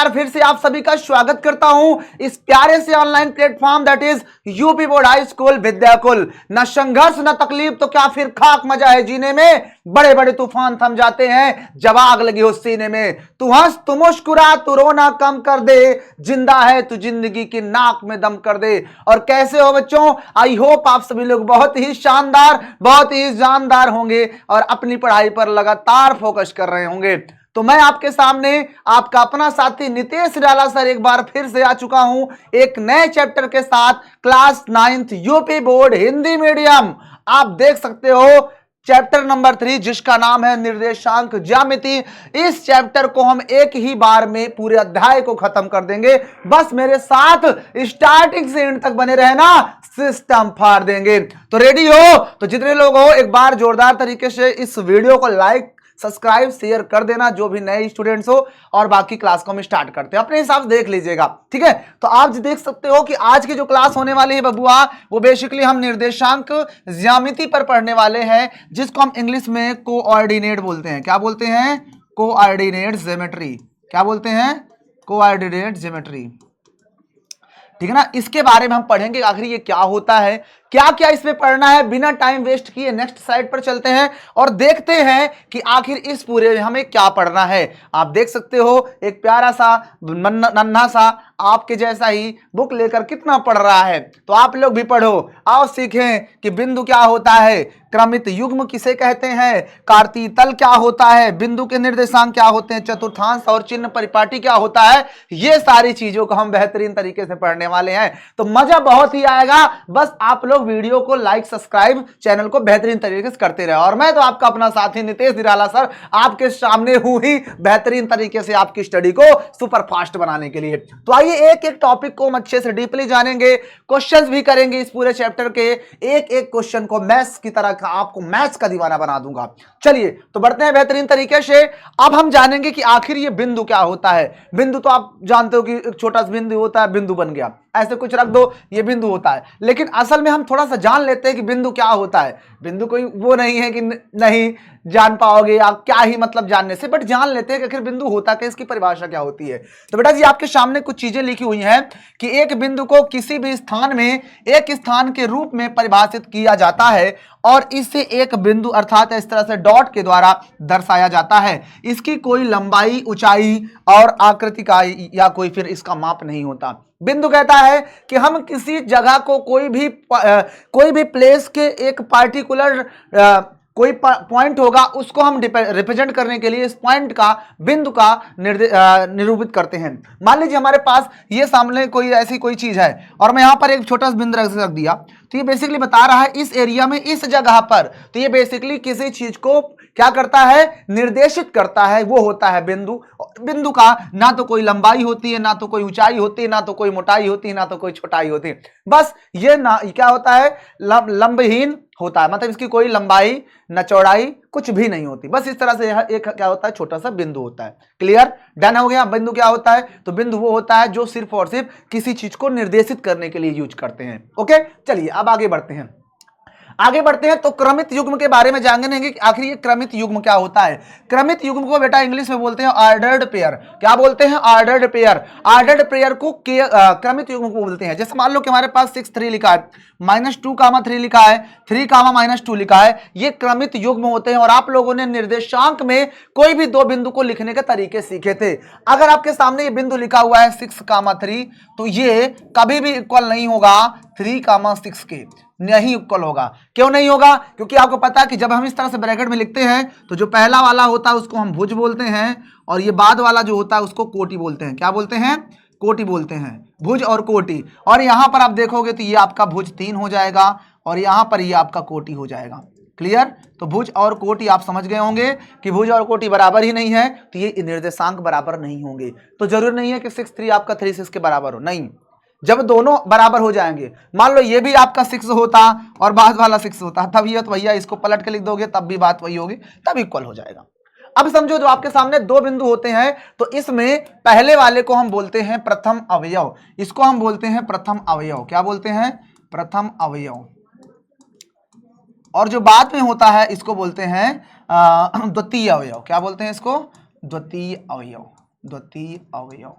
बार फिर से आप सभी का स्वागत करता हूं इस प्यारे से online platform that is UP board high school Vidyakul. न संघर्ष न तकलीफ तो क्या फिर खाक मजा है जीने में। बड़े बड़े तूफान थम जाते हैं जब आग लगी हो सीने में। तू हंस तू मुस्कुरा तू रोना कम कर दे, जिंदा है तू जिंदगी की नाक में दम कर दे। और कैसे हो बच्चों, आई होप आप सभी लोग बहुत ही शानदार बहुत ही जानदार होंगे और अपनी पढ़ाई पर लगातार फोकस कर रहे होंगे। तो मैं आपके सामने आपका अपना साथी नितेश निराला सर एक बार फिर से आ चुका हूं एक नए चैप्टर के साथ, class 9th UP board Hindi medium. आप देख सकते हो चैप्टर नंबर 3 जिसका नाम है निर्देशांक ज्यामिति। इस चैप्टर को हम एक ही बार में पूरे अध्याय को खत्म कर देंगे। बस मेरे साथ स्टार्टिंग से एंड तक बने रहना, सिस्टम फाड़ देंगे। तो रेडी हो? तो जितने लोग हो एक बार जोरदार तरीके से इस वीडियो को लाइक सब्सक्राइब शेयर कर देना, जो भी नए स्टूडेंट्स हो। और बाकी क्लास को हम स्टार्ट करते हैं, अपने हिसाब से देख लीजिएगा, ठीक है। तो आप देख सकते हो कि आज की जो क्लास होने वाली है बबुआ, वो बेसिकली हम निर्देशांक ज्यामिति पर पढ़ने वाले हैं, जिसको हम इंग्लिश में कोऑर्डिनेट बोलते हैं। क्या बोलते हैं? Coordinate geometry. क्या बोलते हैं? कोऑर्डिनेट ज्योमेट्री, ठीक है ना। इसके बारे में हम पढ़ेंगे आखिर ये क्या होता है, क्या क्या इसमें पढ़ना है। बिना टाइम वेस्ट किए नेक्स्ट स्लाइड पर चलते हैं और देखते हैं कि आखिर इस पूरे में हमें क्या पढ़ना है। आप देख सकते हो एक प्यारा सा नन्हा सा आपके जैसा ही बुक लेकर कितना पढ़ रहा है। तो आप लोग भी पढ़ो, आओ सीखें कि बिंदु क्या होता है, क्रमित युग्म किसे कहते हैं, कार्तीय तल क्या होता है, बिंदु के निर्देशांक क्या होते हैं, चतुर्थांश और चिन्ह परिपाटी क्या होता है। ये सारी चीजों को हम बेहतरीन तरीके से पढ़ने वाले हैं। तो मजा बहुत ही आएगा। बस आप लोग वीडियो को लाइक सब्सक्राइब चैनल को बेहतरीन तरीके से करते रहे। और मैं तो आपका अपना साथी नितेश निराला सर आपके सामने हूं ही बेहतरीन तरीके से आपकी स्टडी को सुपर फास्ट बनाने के लिए। तो आइए एक एक टॉपिक को हम अच्छे से डीपली जानेंगे, क्वेश्चंस भी करेंगे इस पूरे चैप्टर के। एक एक क्वेश्चन को मैथ्स की तरह का, आपको मैथ्स का दीवाना बना दूंगा। चलिए तो बढ़ते हैं बेहतरीन तरीके से। अब हम जानेंगे कि आखिर ये बिंदु क्या होता है। बिंदु तो आप जानते हो कि एक छोटा सा बिंदु होता है, बिंदु बन गया, ऐसे कुछ रख दो, ये बिंदु होता है। लेकिन असल में हम थोड़ा सा जान लेते हैं कि बिंदु क्या होता है। बिंदु कोई वो नहीं है कि नहीं जान पाओगे या क्या ही मतलब जानने से, बट जान लेते हैं कि आखिर बिंदु होता क्या, इसकी परिभाषा क्या होती है। तो बेटा जी आपके सामने कुछ चीजें लिखी हुई हैं कि एक बिंदु को किसी भी स्थान में एक स्थान के रूप में परिभाषित किया जाता है और इसे एक बिंदु अर्थात इस तरह से डॉट के द्वारा दर्शाया जाता है। इसकी कोई लंबाई, ऊंचाई और आकृति का या कोई फिर इसका माप नहीं होता। बिंदु कहता है कि हम किसी जगह को कोई भी प्लेस के एक पार्टिकुलर कोई पॉइंट होगा, उसको हम रिप्रेजेंट करने के लिए इस पॉइंट का, बिंदु का निरूपित करते हैं। मान लीजिए हमारे पास ये सामने कोई ऐसी कोई चीज है और मैं यहां पर एक छोटा सा बिंदु रख दिया, तो ये बेसिकली बता रहा है इस एरिया में इस जगह पर। तो ये बेसिकली किसी चीज को क्या करता है, निर्देशित करता है, वो होता है बिंदु। बिंदु का ना तो कोई लंबाई होती है, ना तो कोई ऊंचाई होती है, ना तो कोई मोटाई होती है, ना तो कोई छोटाई होती है। बस ये ना क्या होता है, लंबहीन होता है, मतलब इसकी कोई लंबाई न चौड़ाई कुछ भी नहीं होती। बस इस तरह से यह एक क्या होता है, छोटा सा बिंदु होता है। क्लियर? डन हो गया। बिंदु क्या होता है? तो बिंदु वो होता है जो सिर्फ और सिर्फ किसी चीज को निर्देशित करने के लिए यूज करते हैं। ओके चलिए अब आगे बढ़ते हैं। तो क्रमित युग्म के बारे में जानेंगे कि आखिर ये क्रमित युग्म क्या होता है। क्रमित युग्म को बेटा इंग्लिश में बोलते हैं ऑर्डर्ड पेयर। क्या बोलते हैं? Ordered pair. ऑर्डर्ड पेयर को क्रमित युग्म को बोलते हैं। जैसे मान लो कि हमारे पास 6 3 लिखा है, -2, 3 लिखा है, 3, -2 लिखा है, ये क्रमित युग्म होते हैं। और आप लोगों ने निर्देशांक में कोई भी दो बिंदु को लिखने के तरीके सीखे थे। अगर आपके सामने ये बिंदु लिखा हुआ है 6, 3, तो ये कभी भी इक्वल नहीं होगा 3, 6 के, नहीं इक्वल होगा। क्यों नहीं होगा? क्योंकि आपको पता है कि जब हम इस तरह से ब्रैकेट में लिखते हैं तो जो पहला वाला होता है उसको हम भुज बोलते हैं और ये बाद वाला जो होता है उसको कोटि बोलते हैं। क्या बोलते हैं? कोटि बोलते हैं। भुज और कोटि। और यहां पर आप देखोगे तो ये आपका भुज 3 हो जाएगा और यहां पर ये आपका कोटि हो जाएगा। क्लियर? तो भुज और कोटि आप समझ गए होंगे कि भुज और कोटि बराबर ही नहीं है, तो ये निर्देशांक बराबर नहीं होंगे। तो जरूर नहीं है कि 6 3 आपका 3 6 के बराबर हो, नहीं। जब दोनों बराबर हो जाएंगे, मान लो ये भी आपका 6 होता और बाद वाला 6 होता, तब ये तो भैया इसको पलट के लिख दोगे तब भी बात वही होगी, तब इक्वल हो जाएगा। अब समझो जो आपके सामने दो बिंदु होते हैं तो इसमें पहले वाले को हम बोलते हैं प्रथम अवयव। इसको हम बोलते हैं प्रथम अवयव। क्या बोलते हैं? प्रथम अवयव। और जो बाद में होता है इसको बोलते हैं द्वितीय अवयव। क्या बोलते हैं इसको? द्वितीय अवयव। द्वितीय अवयव।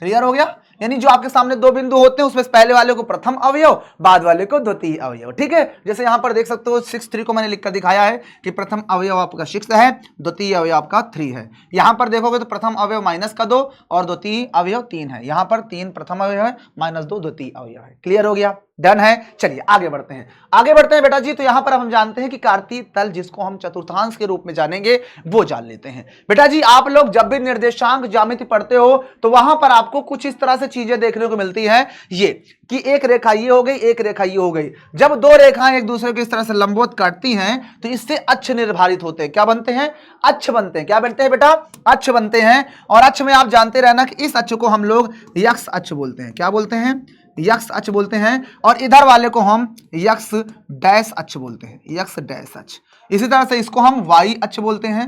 क्लियर हो गया? यानी जो आपके सामने दो बिंदु होते हैं उसमें पहले वाले को प्रथम अवयव, बाद वाले को द्वितीय अवयव। ठीक है, जैसे यहां पर देख सकते हो 6 3 को मैंने लिखकर दिखाया है कि प्रथम अवयव आपका 6 है, द्वितीय अवयव आपका 3 है। यहां पर देखोगे तो प्रथम अवयव -2 और द्वितीय अवयव 3 है। यहां पर 3 प्रथम अवयव है, -2 द्वितीय अवयव है। क्लियर हो गया? डन है। चलिए आगे बढ़ते हैं, आगे बढ़ते हैं बेटा जी। तो यहां पर हम जानते हैं कि कार्तीय तल, जिसको हम चतुर्थांश के रूप में जानेंगे, वो जान लेते हैं। बेटा जी आप लोग जब भी निर्देशांक ज्यामिति पढ़ते हो तो वहां पर आपको कुछ इस तरह से चीजें देखने को मिलती हैं, ये कि एक रेखा ये हो गई, एक रेखा ये हो गई। जब दो रेखाएं एक दूसरे को इस तरह से लंबवत काटती हैं तो इससे अक्ष निर्धारित होते हैं। क्या बनते हैं? अक्ष बनते हैं। क्या बनते हैं बेटा? अक्ष बनते हैं। और अक्ष में आप जानते रहना कि इस अक्ष को हम लोग यक्ष अक्ष बोलते हैं। क्या बोलते हैं? यक्ष अक्ष बोलते हैं। और इधर वाले को हम यक्ष डैश अक्ष बोलते हैं, यक्ष डैश अक्ष। इसी तरह से इसको हम वाई अक्ष बोलते हैं,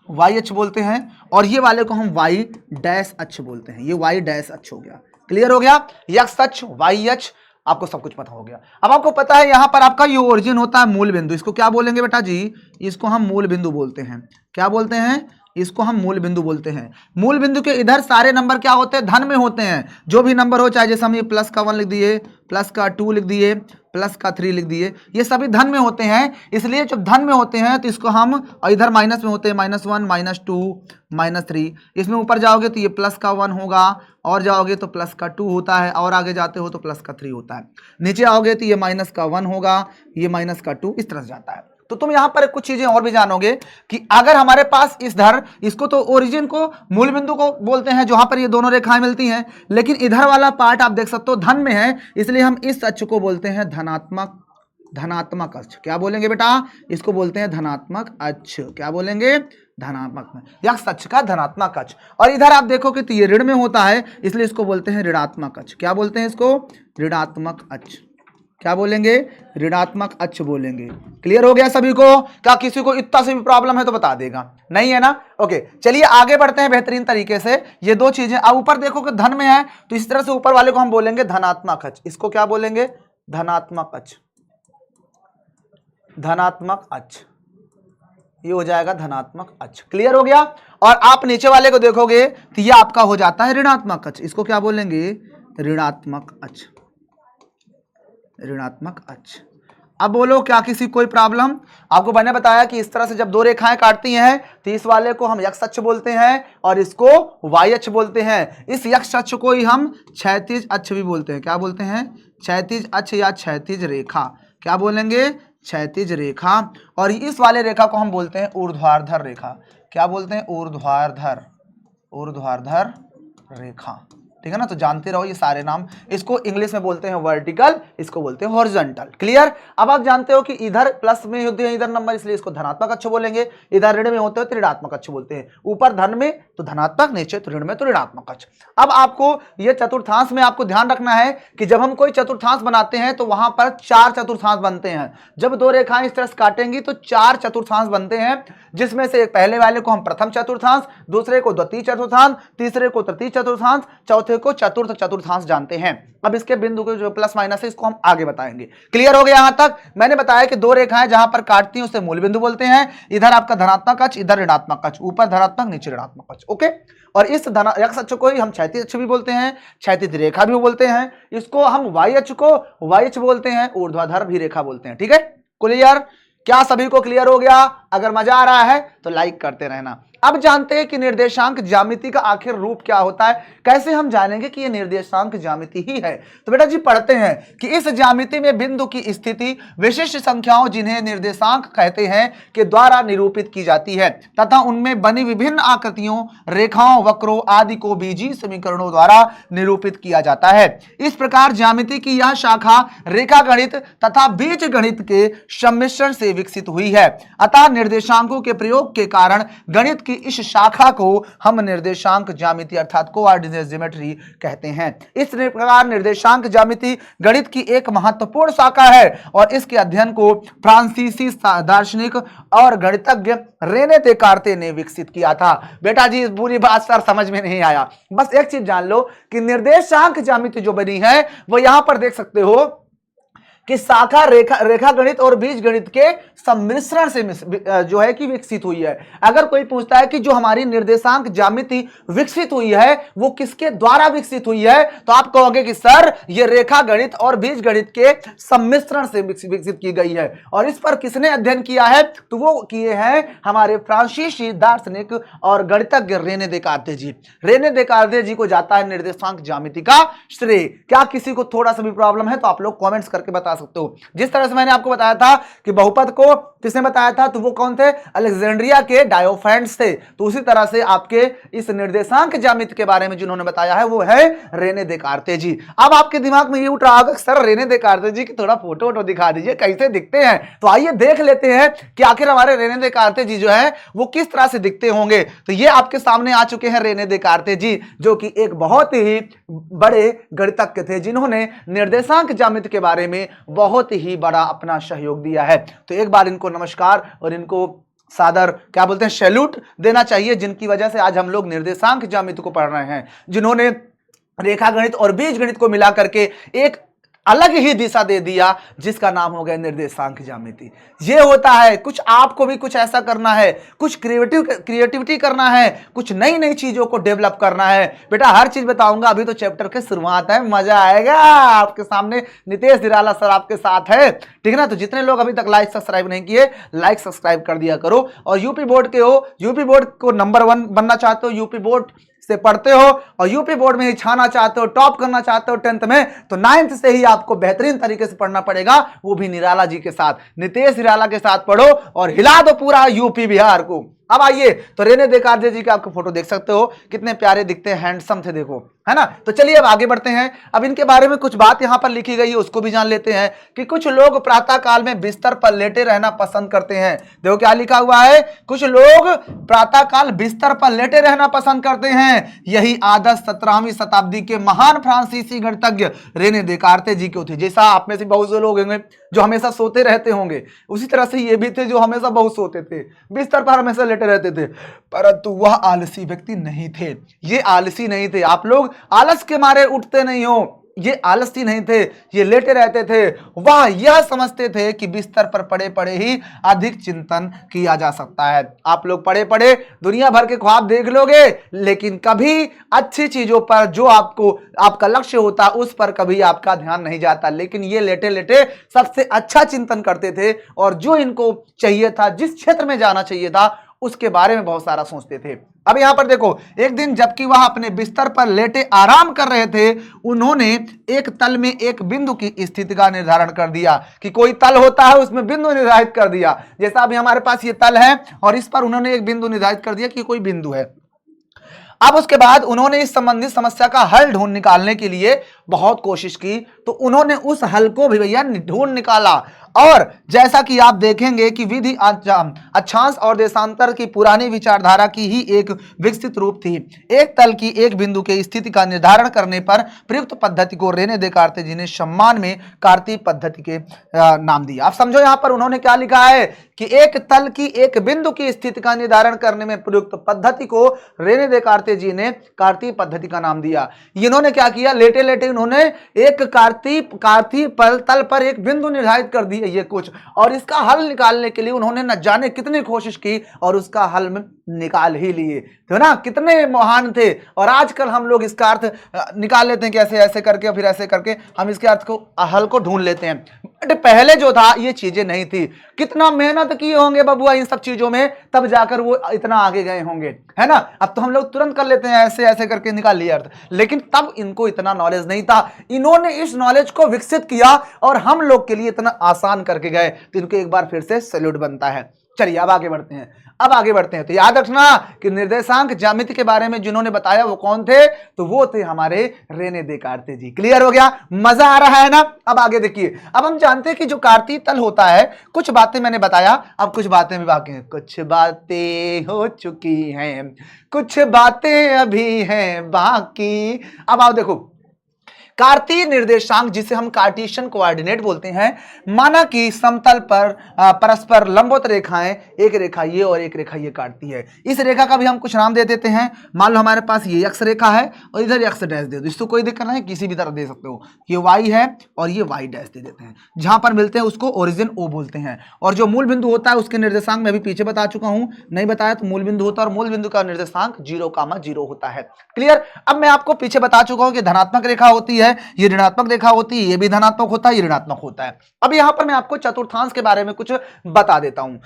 वाई अक्ष बोलते हैं। और ये वाले को हम वाई डैश अक्ष बोलते हैं, ये वाई डैश अक्ष हो गया। क्लियर हो गया? यक्ष अक्ष, वाई अक्ष, आपको सब कुछ पता हो गया। अब आपको पता है यहां पर आपका ये ओरिजिन होता है मूल बिंदु, इसको क्या बोलेंगे बेटा जी? इसको हम मूल बिंदु बोलते हैं। क्या बोलते हैं? इसको हम मूल बिंदु बोलते हैं। मूल बिंदु के इधर सारे नंबर क्या होते हैं? धन में होते हैं। जो भी नंबर हो, चाहे जैसे हम ये प्लस का 1 लिख दिए, प्लस का 2 लिख दिए, प्लस का 3 लिख दिए, ये सभी धन में होते हैं। इसलिए जब धन में होते हैं तो इसको हम, और इधर माइनस में होते हैं, -1 -2 -3। इसमें ऊपर जाओगे तो ये प्लस का 1 होगा, और जाओगे तो प्लस का 2 होता है, और आगे जाते हो तो प्लस का 3 होता है। नीचे आओगे तो ये माइनस का 1 होगा, ये माइनस का 2, इस तरह से जाता है। तो तुम यहां पर कुछ चीजें और भी जानोगे कि अगर हमारे पास इस धर, इसको तो ओरिजिन को, मूल बिंदु को बोलते हैं जहां पर ये दोनों रेखाएं मिलती हैं, लेकिन इधर वाला पार्ट आप देख सकते हो धन में है, इसलिए हम इस अक्ष को बोलते हैं धनात्मक, धनात्मक अक्ष। क्या बोलेंगे बेटा? इसको बोलते हैं धनात्मक अक्ष। क्या बोलेंगे? धनात्मक में, यक्ष अक्ष का धनात्मक अक्ष। और इधर आप देखोगे तो ये ऋण में होता है, इसलिए इसको बोलते हैं ऋणात्मक अक्ष। क्या बोलते हैं इसको? ऋणात्मक अक्ष। क्या बोलेंगे? ऋणात्मक अक्ष बोलेंगे। क्लियर हो गया सभी को? क्या किसी को इतना से भी प्रॉब्लम है तो बता देगा, नहीं है ना? ओके, चलिए आगे बढ़ते हैं बेहतरीन तरीके से। ये दो चीजें, अब ऊपर देखो कि धन में है तो इस तरह से ऊपर वाले को हम बोलेंगे धनात्मक अक्ष। इसको क्या बोलेंगे? धनात्मक अक्ष, धनात्मक अक्ष। ये हो जाएगा धनात्मक अक्ष। क्लियर हो गया? और आप नीचे वाले को देखोगे तो ये आपका हो जाता है ऋणात्मक अक्ष। इसको क्या बोलेंगे? ऋणात्मक अक्ष, ऋणात्मक अक्ष। अब बोलो क्या किसी कोई प्रॉब्लम? आपको मैंने बताया कि इस तरह से जब दो रेखाएं काटती हैं तो इस वाले को हम यक्ष अक्ष बोलते हैं और इसको वाई अक्ष बोलते हैं। इस यक्ष अक्ष को ही हम क्षैतिज अक्ष भी बोलते हैं। क्या बोलते हैं? क्षैतिज अक्ष या क्षैतिज रेखा। क्या बोलेंगे? क्षैतिज रेखा। और इस वाले रेखा को हम बोलते हैं ऊर्ध्वाधर रेखा। क्या बोलते हैं? ऊर्ध्वाधर, ऊर्ध्वाधर रेखा। ठीक है ना? तो जानते रहो ये सारे नाम। इसको इंग्लिश में बोलते हैं वर्टिकल, इसको बोलते हैं हॉरिजॉन्टल। क्लियर? अब आप जानते हो कि इधर प्लस में होते हैं इधर नंबर, इसलिए इसको धनात्मक अक्ष बोलेंगे। इधर ऋण में होते हैं तो ऋणात्मक अक्ष बोलते हैं। ऊपर धन में तो धनात्मक, नीचे तो ऋण में तो ऋणात्मक अक्ष। अब आपको ये चतुर्थांश में आपको ध्यान रखना है कि जब हम कोई चतुर्थांश बनाते हैं तो वहां पर 4 चतुर्थांश बनते हैं। जब दो रेखाएं इस तरह से काटेंगी तो 4 चतुर्थांश बनते हैं, जिसमें से एक पहले वाले को हम प्रथम चतुर्थांश, दूसरे को द्वितीय चतुर्थांश, तीसरे को तृतीय चतुर्थांश, चौथे को चतुर्थ चतुर्थांश जानते हैं। अब इसके बिंदु के जो प्लस माइनस है इसको हम आगे बताएंगे। क्लियर हो गया? यहां तक मैंने बताया कि दो रेखाएं जहां पर काटती हैं उसे मूल बिंदु बोलते हैं। इधर आपका धनात्मक अक्ष, इधर ऋणात्मक अक्ष, ऊपर धनात्मक नीचे ऋणात्मक अक्ष। ओके, और इस यक्ष अक्ष को ही हम क्षैतिज अक्ष भी बोलते हैं, क्षैतिज रेखा भी बोलते हैं। इसको हम वाई अक्ष को वाई अक्ष बोलते हैं, ऊर्ध्वाधर भी रेखा बोलते हैं। ठीक है? क्लियर? क्या सभी को क्लियर हो गया? अगर मजा आ रहा है तो लाइक करते रहना। अब जानते हैं कि निर्देशांक ज्यामिति का आखिर रूप क्या होता है। कैसे हम जानेंगे कि यह निर्देशांक ज्यामिति ही है? तो बेटा जी पढ़ते हैं कि इस ज्यामिति में बिंदु की स्थिति विशिष्ट संख्याओं, जिन्हें निर्देशांक कहते हैं, के द्वारा निरूपित की जाती है तथा उनमें बनी विभिन्न आकृतियों, रेखाओं, वक्रों आदि को बीजीय समीकरणों द्वारा निरूपित किया जाता है। इस प्रकार ज्यामिति की यह शाखा रेखा गणित तथा बीज गणित के सम्मिश्रण से विकसित हुई है। अतः निर्देशांकों के प्रयोग के कारण गणित की इस शाखा को हम निर्देशांक ज्यामिति अर्थात कोऑर्डिनेट ज्योमेट्री कहते हैं। इस प्रकार निर्देशांक ज्यामिति गणित की एक महत्वपूर्ण शाखा है और इसके अध्ययन को फ्रांसीसी दार्शनिक और गणितज्ञ रेने देकार्ते ने विकसित किया था। बेटा जी इस पूरी बात सर समझ में नहीं आया, बस एक चीज जान लो कि निर्देशांक ज्यामिति जो बनी है वो यहां पर देख सकते हो कि शाखा रेखा गणित और बीज गणित के सम्मिश्रण से जो है कि विकसित हुई है। अगर कोई पूछता है कि जो हमारी निर्देशांक ज्यामिति विकसित हुई है वो किसके द्वारा विकसित हुई है, तो आप कहोगे कि सर ये रेखा गणित और बीज गणित के सम्मिश्रण से विकसित की गई है। और इस पर किसने अध्ययन किया है, तो वो किए हैं हमारे फ्रांसीसी दार्शनिक और गणितज्ञ रेने देकार्ते जी। रेने देकार्ते जी को जाता है निर्देशांक ज्यामिति का श्रेय। क्या किसी को थोड़ा सा भी प्रॉब्लम है तो आप लोग कमेंट्स करके बता सकते हो। जिस तरह से मैंने आपको बताया था कि बहुपद को किसने बताया था, तो वो कौन थे, अलेक्जेंड्रिया के डायोफेंट्स थे। तो उसी तरह से आपके इस निर्देशांक ज्यामिति के बारे में जिन्होंने बताया है वो है रेने देकार्ते जी। अब आपके दिमाग में ये उठ रहा होगा सर रेने देकार्ते जी की थोड़ा फोटो वोटो दिखा दीजिए, कैसे दिखते हैं। तो आइए देख लेते हैं कि आखिर हमारे रेने देकार्ते जी जो है वो किस तरह से दिखते होंगे। तो ये आपके सामने आ चुके हैं रेने देकार्ते जी, जो कि एक बहुत ही बड़े गणितज्ञ थे जिन्होंने निर्देशांक ज्यामिति के बारे में बहुत ही बड़ा अपना सहयोग दिया है। तो एक बार इनको नमस्कार और इनको सादर क्या बोलते हैं सैल्यूट देना चाहिए, जिनकी वजह से आज हम लोग निर्देशांक ज्यामिति को पढ़ रहे हैं, जिन्होंने रेखा गणित और बीज गणित को मिला करके एक अलग ही दिशा दे दिया जिसका नाम हो गया निर्देशांक ज्यामिति। ये होता है, कुछ आपको भी कुछ ऐसा करना है, कुछ क्रिएटिविटी करना है, कुछ नई नई चीजों को डेवलप करना है। बेटा हर चीज बताऊंगा, अभी तो चैप्टर के शुरुआत है, मजा आएगा। आपके सामने नितेश निराला सर आपके साथ है, ठीक है ना। तो जितने लोग अभी तक लाइक सब्सक्राइब नहीं किए, लाइक सब्सक्राइब कर दिया करो। और यूपी बोर्ड के हो, यूपी बोर्ड को नंबर 1 बनना चाहते हो, यूपी बोर्ड से पढ़ते हो और यूपी बोर्ड में ही छाना चाहते हो, टॉप करना चाहते हो 10th में, तो 9th से ही आपको बेहतरीन तरीके से पढ़ना पड़ेगा, वो भी निराला जी के साथ, नितेश निराला के साथ पढ़ो और हिला दो पूरा यूपी बिहार को। अब आइए तो रेने देकार्ते जी के आपको फोटो देख सकते हो, कितने प्यारे दिखते हैं, हैंडसम थे देखो, है ना। तो चलिए अब आगे बढ़ते हैं। अब इनके बारे में कुछ बात यहां पर लिखी गई है उसको भी जान लेते हैं कि कुछ लोग प्रातः काल में बिस्तर पर लेटे रहना पसंद करते हैं। देखो क्या लिखा हुआ है, कुछ लोग प्रातः काल बिस्तर पर लेटे रहना पसंद करते हैं। यही आदत 17वीं शताब्दी के महान फ्रांसीसी गणितज्ञ रेने देकार्ते जी को थी। जैसा आप में से बहुत से लोग होंगे जो हमेशा सोते रहते होंगे, उसी तरह से ये भी थे जो हमेशा बहुत सोते थे, बिस्तर पर हमेशा लेटे रहते थे, परंतु वह आलसी व्यक्ति नहीं थे। ये आलसी नहीं थे, आप लोग आलस के मारे उठते नहीं हो, ये आलसी नहीं थे, ये लेटे रहते थे। वह यह समझते थे कि बिस्तर पर पड़े पड़े ही अधिक चिंतन किया जा सकता है। आप लोग पड़े पड़े दुनिया भर के ख्वाब देख लोगे, लेकिन कभी अच्छी चीजों पर जो आपका लक्ष्य होता उस पर कभी आपका ध्यान नहीं जाता। लेकिन ये लेटे लेटे सबसे अच्छा चिंतन करते थे और जो इनको चाहिए था, जिस क्षेत्र में जाना चाहिए था, उसके बारे में बहुत सारा सोचते थे। अब यहां पर देखो, एक दिन जबकि वह अपने बिस्तर पर लेटे आराम कर रहे थे, उन्होंने एक तल में एक बिंदु की स्थिति का निर्धारण कर दिया। कि कोई तल होता है उसमें बिंदु निर्धारित कर दिया। जैसा अभी हमारे पास ये तल है और इस पर उन्होंने एक बिंदु निर्धारित कर दिया कि कोई बिंदु है। अब उसके बाद उन्होंने इस संबंधित समस्या का हल ढूंढ निकालने के लिए बहुत कोशिश की, तो उन्होंने उस हल को भी भैया ढूंढ निकाला। और जैसा कि आप देखेंगे कि विधि अक्षांश और देशांतर की पुरानी विचारधारा की ही एक विकसित रूप थी। एक तल की एक बिंदु के स्थिति का निर्धारण करने पर प्रयुक्त पद्धति को रेने देकार्ते जी ने सम्मान में कार्तीय पद्धति के नाम दिया। आप समझो यहाँ पर उन्होंने क्या लिखा है कि एक तल की एक बिंदु की स्थिति का निर्धारण करने में प्रयुक्त पद्धति को रेने देकार्ते जी ने कार्तीय पद्धति का नाम दिया। इन्होंने क्या किया, लेटे लेटे उन्होंने एक कार्तीय तल पर एक बिंदु निर्धारित कर दी ये कुछ, और इसका हल निकालने के लिए उन्होंने न जाने कितनी कोशिश की और उसका हल में निकाल ही लिए, तो ना कितने महान थे। और आजकल हम लोग इसका अर्थ निकाल लेते हैं कि ऐसे ऐसे करके फिर ऐसे करके हम इसके अर्थ को हल को ढूंढ लेते हैं। बट पहले जो था ये चीजें नहीं थी, कितना मेहनत किए होंगे बबुआ इन सब चीजों में, तब जाकर वो इतना आगे गए होंगे, है ना। अब तो हम लोग तुरंत कर लेते हैं, ऐसे ऐसे करके निकाल लिया अर्थ, लेकिन तब इनको इतना नॉलेज नहीं था। इन्होंने इस नॉलेज को विकसित किया और हम लोग के लिए इतना आसान करके गए, तो इनको एक बार फिर से सैल्यूट बनता है। चलिए अब आगे बढ़ते हैं। तो याद रखना कि निर्देशांक ज्यामिति के बारे में जिन्होंने बताया वो कौन थे, तो वो थे हमारे रेने देकार्ते जी। क्लियर हो गया, मजा आ रहा है ना। अब आगे देखिए, अब हम जानते हैं कि जो कार्तीय तल होता है, कुछ बातें मैंने बताया, अब कुछ बातें भी बाकी हैं। कुछ बातें हो चुकी हैं, कुछ बातें अभी हैं बाकी। अब आओ देखो, कार्तीय निर्देशांक जिसे हम कार्टेशियन कोऑर्डिनेट बोलते हैं, माना कि समतल पर परस्पर लंबवत रेखाएं, एक रेखा ये और एक रेखा ये काटती है। इस रेखा का भी हम कुछ नाम दे देते हैं। मान लो हमारे पास ये एक्स रेखा है और इधर एक्स डैश दे दो, इसको कोई दिक्कत नहीं, किसी भी तरह दे सकते हो। ये वाई है और ये वाई डैश दे देते हैं। जहां पर मिलते हैं उसको ओरिजिन ओ बोलते हैं। और जो मूल बिंदु होता है उसके निर्देशांक मैं अभी पीछे बता चुका हूं, नहीं बताया तो मूल बिंदु होता है और मूल बिंदु का निर्देशांक 0,0 होता है। क्लियर। अब मैं आपको पीछे बता चुका हूं कि धनात्मक रेखा होती है, ये ऋणात्मक रेखा होती है, ये भी धनात्मक होता है, ये ऋणात्मक होता है। अब यहां पर मैं आपको चतुर्थांश के बारे में कुछ बता देता हूं।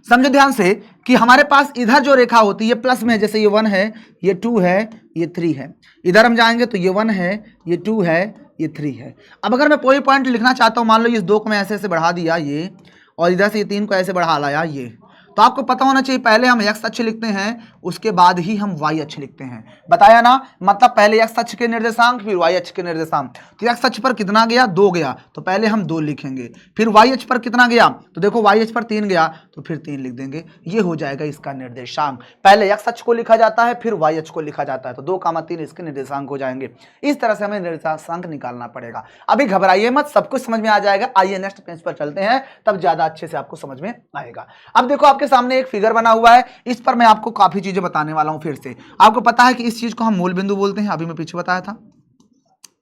समझो ध्यान से कि हमारे पास इधर जो रेखा होती है प्लस में, जैसे ये 1 है, ये 2 है, ये 3 है। इधर हम जाएंगे तो ये 1 है, ये 2 है, ये 3 है। अब अगर मैं कोई पॉइंट लिखना चाहता हूं, मान लो इस 2 को मैं ऐसे ऐसे बढ़ा दिया ये, और इधर से ये 3 को ऐसे बढ़ा लाया ये, तो आपको पता होना चाहिए पहले हम एक्स अक्ष लिखते हैं, उसके बाद ही हम वाई अक्ष लिखते हैं। बताया ना, मतलब पहले एक्स अक्ष के निर्देशांक फिर वाई अक्ष के निर्देशांक। तो एक्स अक्ष पर कितना गया, 2 गया, तो पहले हम 2 लिखेंगे। फिर वाई अक्ष पर कितना गया, तो देखो वाई अक्ष पर 3 गया, तो फिर 3 लिख देंगे। ये हो जाएगा इसका निर्देशांक। पहले एक्स अक्ष को लिखा जाता है, फिर वाई अक्ष को लिखा जाता है, तो 2,3 इसके निर्देशांक हो जाएंगे। इस तरह से हमें निर्देशांक निकालना पड़ेगा। अभी घबराइए मत, सब कुछ समझ में आ जाएगा। आइए नेक्स्ट पेज पर चलते हैं, तब ज्यादा अच्छे से आपको समझ में आएगा। अब देखो आपके सामने एक फिगर बना हुआ है, इस पर मैं आपको काफी चीजें बताने वाला हूं। फिर से आपको पता है कि इस चीज को हम मूल बिंदु बोलते हैं, अभी मैं पीछे बताया था।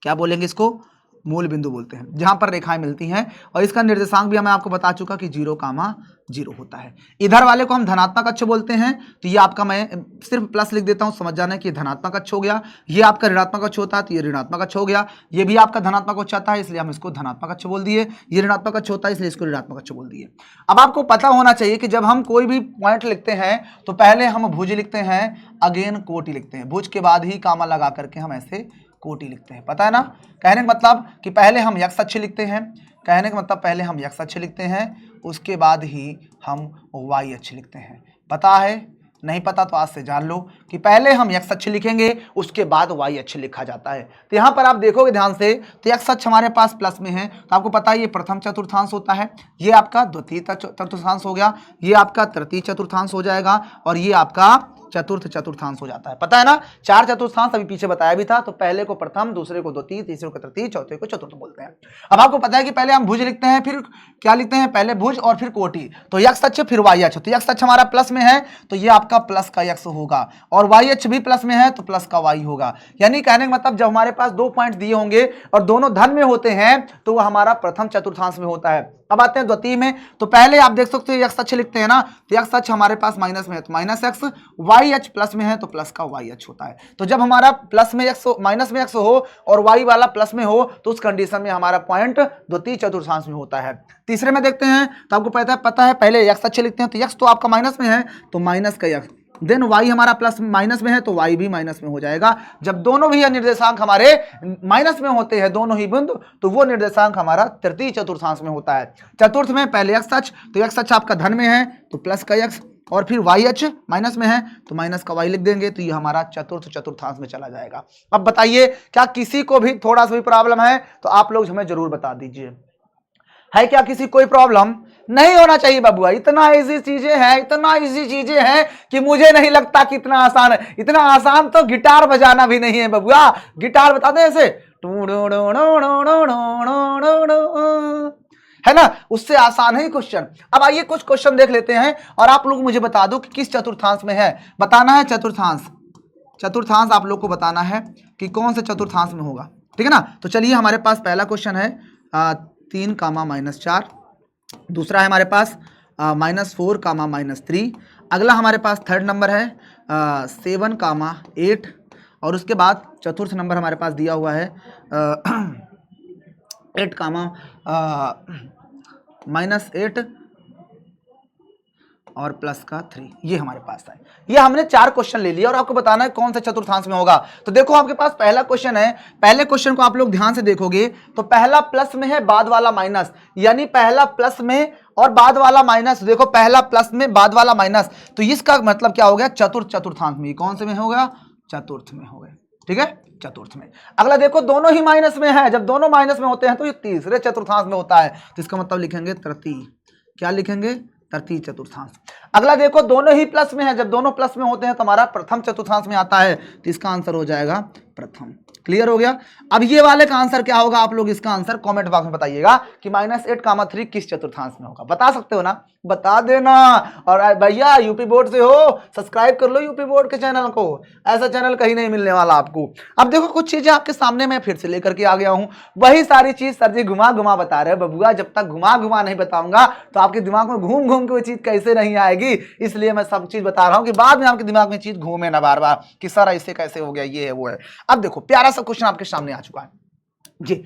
क्या बोलेंगे इसको, मूल बिंदु बोलते हैं, जहां पर रेखाएं मिलती हैं। और इसका निर्देशांक भी मैं आपको बता चुका कि 0,0 होता है। इधर वाले को हम धनात्मक अक्ष बोलते हैं, तो ये आपका, मैं सिर्फ प्लस लिख देता हूं, समझ जाना कि धनात्मक अक्ष हो गया। ये आपका ऋणात्मक अक्ष होता है, तो ये ऋणात्मक अक्ष हो गया। ये भी आपका धनात्मक अक्ष आता है, इसलिए हम इसको धनात्मक अक्ष बोल दिए। ये ऋणात्मक अक्ष होता है, इसलिए इसको ऋणात्मक अक्ष बोल दिए। अब आपको पता होना चाहिए कि जब हम कोई भी पॉइंट लिखते हैं तो पहले हम भुज लिखते हैं, अगेन कोटि लिखते हैं। भुज के बाद ही कामा लगा करके हम ऐसे कोटि लिखते हैं। पता है ना, कहने का मतलब कि पहले हम एक्स अक्ष लिखते हैं, कहने का मतलब पहले हम एक्स अक्ष लिखते हैं, उसके बाद ही हम वाई अक्ष लिखते हैं। पता है, नहीं पता तो आज से जान लो कि पहले हम एक्स अक्ष लिखेंगे, उसके बाद वाई अक्ष लिखा जाता है। तो यहाँ पर आप देखोगे ध्यान से, तो एक्स अक्ष हमारे पास प्लस में है, तो आपको पता है ये प्रथम चतुर्थांश होता है, ये आपका द्वितीय चतुर्थांश हो गया, ये आपका तृतीय चतुर्थांश हो जाएगा, और ये आपका चतुर्थ चतुर्थांश हो जाता है। पता है ना, 4 चतुर्थांश अभी पीछे बताया भी था। तो पहले को प्रथम, दूसरे को द्वितीय, तीसरे को तृतीय, चौथे को चतुर्थ बोलते हैं। अब आपको पता है कि पहले हम भुज लिखते हैं, फिर क्या लिखते हैं, पहले भुज और फिर कोटि। तो एक्स अक्ष फिर वाई अक्ष, तो एक्स अक्ष हमारा प्लस में है, तो ये आपका प्लस का एक्स होगा, और वाई अक्ष भी प्लस में है, तो प्लस का वाई होगा। यानी कहने का मतलब जब हमारे पास 2 पॉइंट दिए होंगे और दोनों धन में होते हैं, तो वह हमारा प्रथम चतुर्थांश में होता है। अब आते हैं द्वितीय में, तो पहले आप देख सकते हो एक्स अक्ष लिखते हैं ना, तो एक्स अक्ष हमारे पास माइनस में है, तो माइनस एक्स, वाई अक्ष प्लस में है, तो प्लस का वाई अक्ष होता है। तो जब हमारा प्लस में एक्स, माइनस में एक्स हो और वाई वाला प्लस में हो, तो उस कंडीशन में हमारा पॉइंट द्वितीय चतुर्थांश में होता है। तीसरे में देखते हैं, तो आपको पता है पहले एक्स अक्ष लिखते हैं, तो एक्स तो आपका माइनस में है, तो माइनस का एक्स, देन वाई हमारा प्लस माइनस में है, तो वाई भी माइनस में हो जाएगा। जब दोनों भी निर्देशांक हमारे माइनस में होते हैं, दोनों ही बिंदु, तो वो निर्देशांक हमारा तृतीय चतुर्थांश में होता है। चतुर्थ में पहले एक्स अक्ष, तो एक्स अक्ष आपका धन में है, तो प्लस का एक्स, और फिर वाई अक्ष माइनस में है, तो माइनस का वाई लिख देंगे, तो ये हमारा चतुर्थ चतुर्थांश में चला जाएगा। अब बताइए, क्या किसी को भी थोड़ा सा भी प्रॉब्लम है, तो आप लोग हमें जरूर बता दीजिए। है क्या किसी कोई प्रॉब्लम? नहीं होना चाहिए बाबुआ, इतना इजी चीजें हैं, इतना इजी चीजें हैं कि मुझे नहीं लगता कि इतना आसान है। इतना आसान तो गिटार बजाना भी नहीं है बाबुआ। गिटार बता दें ऐसे, है ना, उससे आसान है क्वेश्चन। अब आइए कुछ क्वेश्चन देख लेते हैं, और आप लोग मुझे बता दो कि किस चतुर्थांश में है। बताना है चतुर्थांश आप लोग को बताना है कि कौन से चतुर्थांश में होगा, ठीक है ना। तो चलिए, हमारे पास पहला क्वेश्चन है 3, दूसरा है हमारे पास -4, -3। अगला हमारे पास थर्ड नंबर है 7, 8, और उसके बाद चतुर्थ नंबर हमारे पास दिया हुआ है 8, -8 और प्लस का 3। ये हमारे पास है। ये हमने 4 क्वेश्चन ले लिया, और आपको बताना है कौन सा चतुर्थांश में होगा। तो देखो आपके पास पहला क्वेश्चन है, पहले क्वेश्चन को आप लोग ध्यान से देखोगे तो पहला प्लस में है, बाद वाला माइनस, यानी पहला प्लस में और बाद वाला माइनस। देखो पहला प्लस में, बाद वाला माइनस, तो इसका मतलब क्या हो गया, चतुर्थ चतुर्थांश में। कौन से में होगा, चतुर्थ में हो गया, ठीक है, चतुर्थ में। अगला देखो दोनों ही माइनस में है, जब दोनों माइनस में होते हैं तो ये तीसरे चतुर्थांश में होता है, तो इसका मतलब लिखेंगे तृतीय। क्या लिखेंगे, तृतीय चतुर्थांश। अगला देखो दोनों ही प्लस में है, जब दोनों प्लस में होते हैं तो हमारा प्रथम चतुर्थांश में आता है, तो इसका आंसर हो जाएगा प्रथम। क्लियर हो गया। अब ये वाले का आंसर क्या होगा, आप लोग इसका आंसर कमेंट बॉक्स में बताइएगा कि -8, 3 किस चतुर्थांश में होगा। बता सकते हो ना, बता देना। और भैया यूपी बोर्ड से हो, सब्सक्राइब कर लो यूपी बोर्ड के चैनल को, ऐसा चैनल कहीं नहीं मिलने वाला आपको। अब देखो कुछ चीजें आपके सामने मैं फिर से लेकर के आ गया हूं, वही सारी चीज सर जी घुमा घुमा बता रहे हैं बबुआ। जब तक घुमा घुमा नहीं बताऊंगा तो आपके दिमाग में घूम घूम के वो चीज कैसे नहीं आएगी, इसलिए मैं सब चीज बता रहा हूं कि बाद में आपके दिमाग में चीज घूमे ना बार बार कि सर ऐसे कैसे हो गया, ये है वो है। अब देखो प्यारा सा क्वेश्चन आपके सामने आ चुका है जी।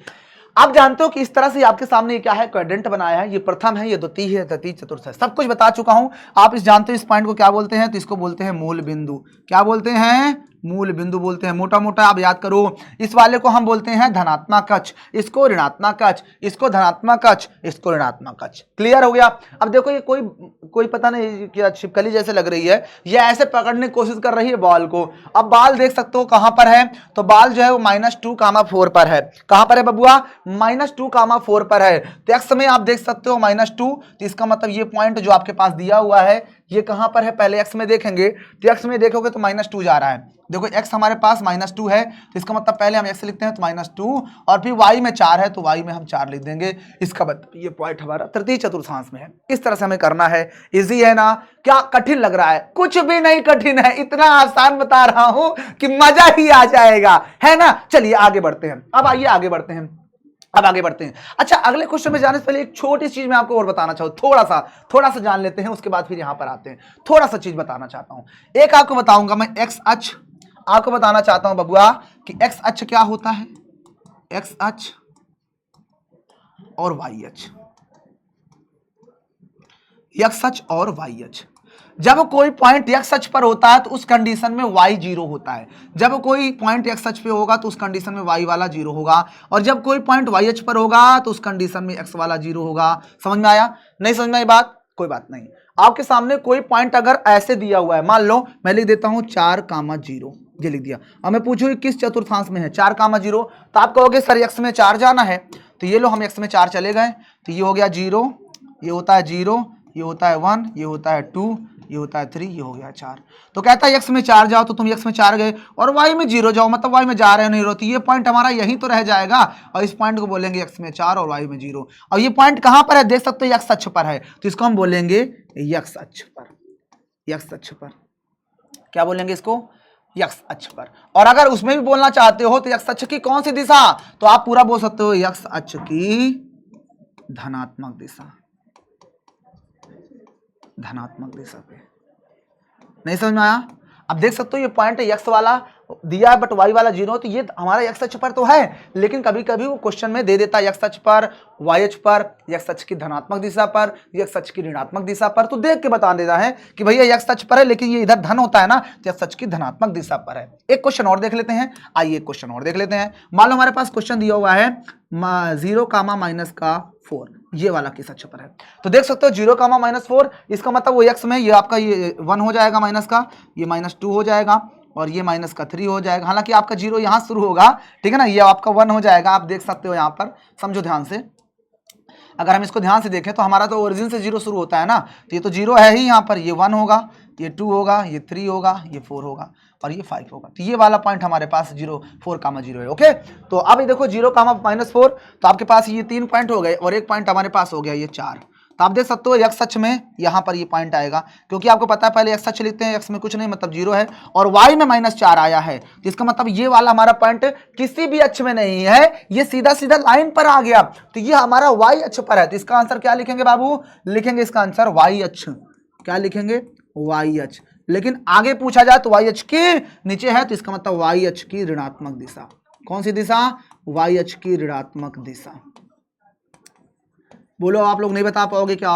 आप जानते हो कि इस तरह से आपके सामने क्या है, क्वाड्रेंट बनाया है। ये प्रथम है, ये द्वितीय है, तृतीय, चतुर्थ है, सब कुछ बता चुका हूं। आप इस जानते हो इस पॉइंट को क्या बोलते हैं, तो इसको बोलते हैं मूल बिंदु। क्या बोलते हैं, मूल बिंदु बोलते हैं। मोटा मोटा आप याद करो, इस वाले को हम बोलते हैं धनात्मक अक्ष, इसको ऋणात्मक अक्ष, इसको धनात्मक अक्ष, इसको ऋणात्मक अक्ष। क्लियर हो गया। अब देखो ये कोई पता नहीं क्या छिपकली जैसे लग रही है, ये ऐसे पकड़ने की कोशिश कर रही है बॉल को। अब बॉल देख सकते हो कहां पर है, तो बॉल जो है वो -2, 4 पर है। कहां पर है बबुआ, -2, 4 पर है। तो एक्स में आप देख सकते हो -2, तो इसका मतलब ये पॉइंट जो आपके पास दिया हुआ है ये कहां पर है, पहले एक्स में देखेंगे। तो एक्स में देखोगे तो -2 जा रहा है। देखो x हमारे पास -2 है, तो इसका मतलब पहले हम x लिखते हैं तो -2, और फिर y में 4 है तो y में हम 4 लिख देंगे। इसका मतलब ये पॉइंट हमारा तृतीय चतुर्थांश में है। इस तरह से हमें करना है। इजी है ना, क्या कठिन लग रहा है, कुछ भी नहीं कठिन है, इतना आसान बता रहा हूं कि मजा ही आ जाएगा, है ना। चलिए आगे बढ़ते हैं। अब आइए आगे बढ़ते हैं, अब आगे बढ़ते हैं। अच्छा, अगले क्वेश्चन में जाने से पहले एक छोटी चीज मैं आपको और बताना चाहूँ, थोड़ा सा जान लेते हैं, उसके बाद फिर यहां पर आते हैं। थोड़ा सा चीज बताना चाहता हूं, एक आपको बताऊंगा मैं, एक्स अक्ष आपको बताना चाहता हूं बबुआ कि एक्स अक्ष क्या होता है, एक्स अक्ष और वाई अक्ष, एक्स अक्ष और वाई अक्ष। जब कोई पॉइंट एक्स अक्ष पर होता है तो उस कंडीशन में y 0 होता है। जब कोई पॉइंट एक्स अक्ष पे होगा तो उस कंडीशन में y वाला 0 होगा, और जब कोई पॉइंट y अक्ष पर होगा तो उस कंडीशन में x वाला 0 होगा। समझ में आया, नहीं समझ में आई बात, कोई बात नहीं। आपके सामने कोई पॉइंट अगर ऐसे दिया हुआ है, मान लो मैं लिख देता हूं 4,0, ये लिख दिया। अब मैं पूछूं किस चतुर्थांश में है 4,0, तो आप कहोगे सर x में 4 जाना है, तो ये लो हम x में 4 चले गए, तो ये हो गया 0, ये होता है 0, ये होता है 1, ये होता है 2, ये होता है 3, ये हो गया 4। तो कहता है x में 4 जाओ, तो तुम x में 4 गए, और y में 0 जाओ, मतलब y में जा रहे हो नहीं रहो, तो ये पॉइंट हमारा यहीं तो रह जाएगा, और इस पॉइंट को बोलेंगे x में 4 और y में 0। और ये पॉइंट कहां पर है, देख सकते हो x अक्ष पर है, तो इसको हम बोलेंगे x अक्ष पर, x अक्ष पर। क्या बोलेंगे इसको, x अक्ष पर। और अगर उसमें भी बोलना चाहते हो तो x अक्ष की कौन सी दिशा, तो आप पूरा बोल सकते हो x अक्ष की धनात्मक दिशा, धनात्मक दिशा पे। नहीं समझ में आया। अब देख सकते हो ये पॉइंट है x वाला दिया है बट y वाला 0, तो ये हमारा x अक्ष पर तो है, लेकिन कभी कभी वो क्वेश्चन में दे देता है x अक्ष पर, y अक्ष पर, x अक्ष की धनात्मक दिशा पर, x अक्ष की ऋणात्मक दिशा पर, तो देख के बता देता है कि भैया x अक्ष पर है लेकिन ये इधर धन होता है ना, तो x अक्ष की धनात्मक दिशा पर है। एक क्वेश्चन और देख लेते हैं, आइए एक क्वेश्चन और देख लेते हैं। मान लो हमारे पास क्वेश्चन दिया हुआ है 0, -4, ये वाला किस अक्ष पर है, तो देख सकते हो 0, -4, इसका मतलब वो x में ये आपका ये 1 हो जाएगा माइनस का, ये -2 हो जाएगा, और ये -3 हो जाएगा। हालांकि आपका 0 यहां शुरू होगा, ठीक है ना, ये आपका 1 हो जाएगा। आप देख सकते हो यहां पर, समझो ध्यान से, अगर हम इसको ध्यान से देखें तो हमारा तो ओरिजिन से 0 शुरू होता है ना, तो ये तो 0 है ही यहाँ पर, ये 1 होगा, ये 2 होगा, ये 3 होगा, ये 4 होगा, और ये 5 होगा। तो ये वाला पॉइंट हमारे पास 0, 4,0 है। ओके, तो अब ये देखो 0, -4, तो आपके पास ये 3 पॉइंट हो गए, और एक पॉइंट हमारे पास हो गया ये 4। तो आप देख सकते हो x अक्ष में यहाँ पर ये पॉइंट आएगा, क्योंकि आपको पता है पहले x अक्ष लिखते हैं, x में कुछ नहीं मतलब 0 है, और y में -4 आया है, तो इसका मतलब ये वाला हमारा पॉइंट किसी भी अक्ष में नहीं है, ये सीधा सीधा लाइन पर आ गया, तो ये हमारा y अक्ष पर है। तो इसका आंसर क्या लिखेंगे बाबू, लिखेंगे इसका आंसर y अक्ष। क्या लिखेंगे, y अक्ष। लेकिन आगे पूछा जाए तो y अक्ष के नीचे है, तो इसका मतलब y अक्ष की ऋणात्मक दिशा। कौन सी दिशा, y अक्ष की ऋणात्मक दिशा। बोलो, आप लोग नहीं बता पाओगे क्या,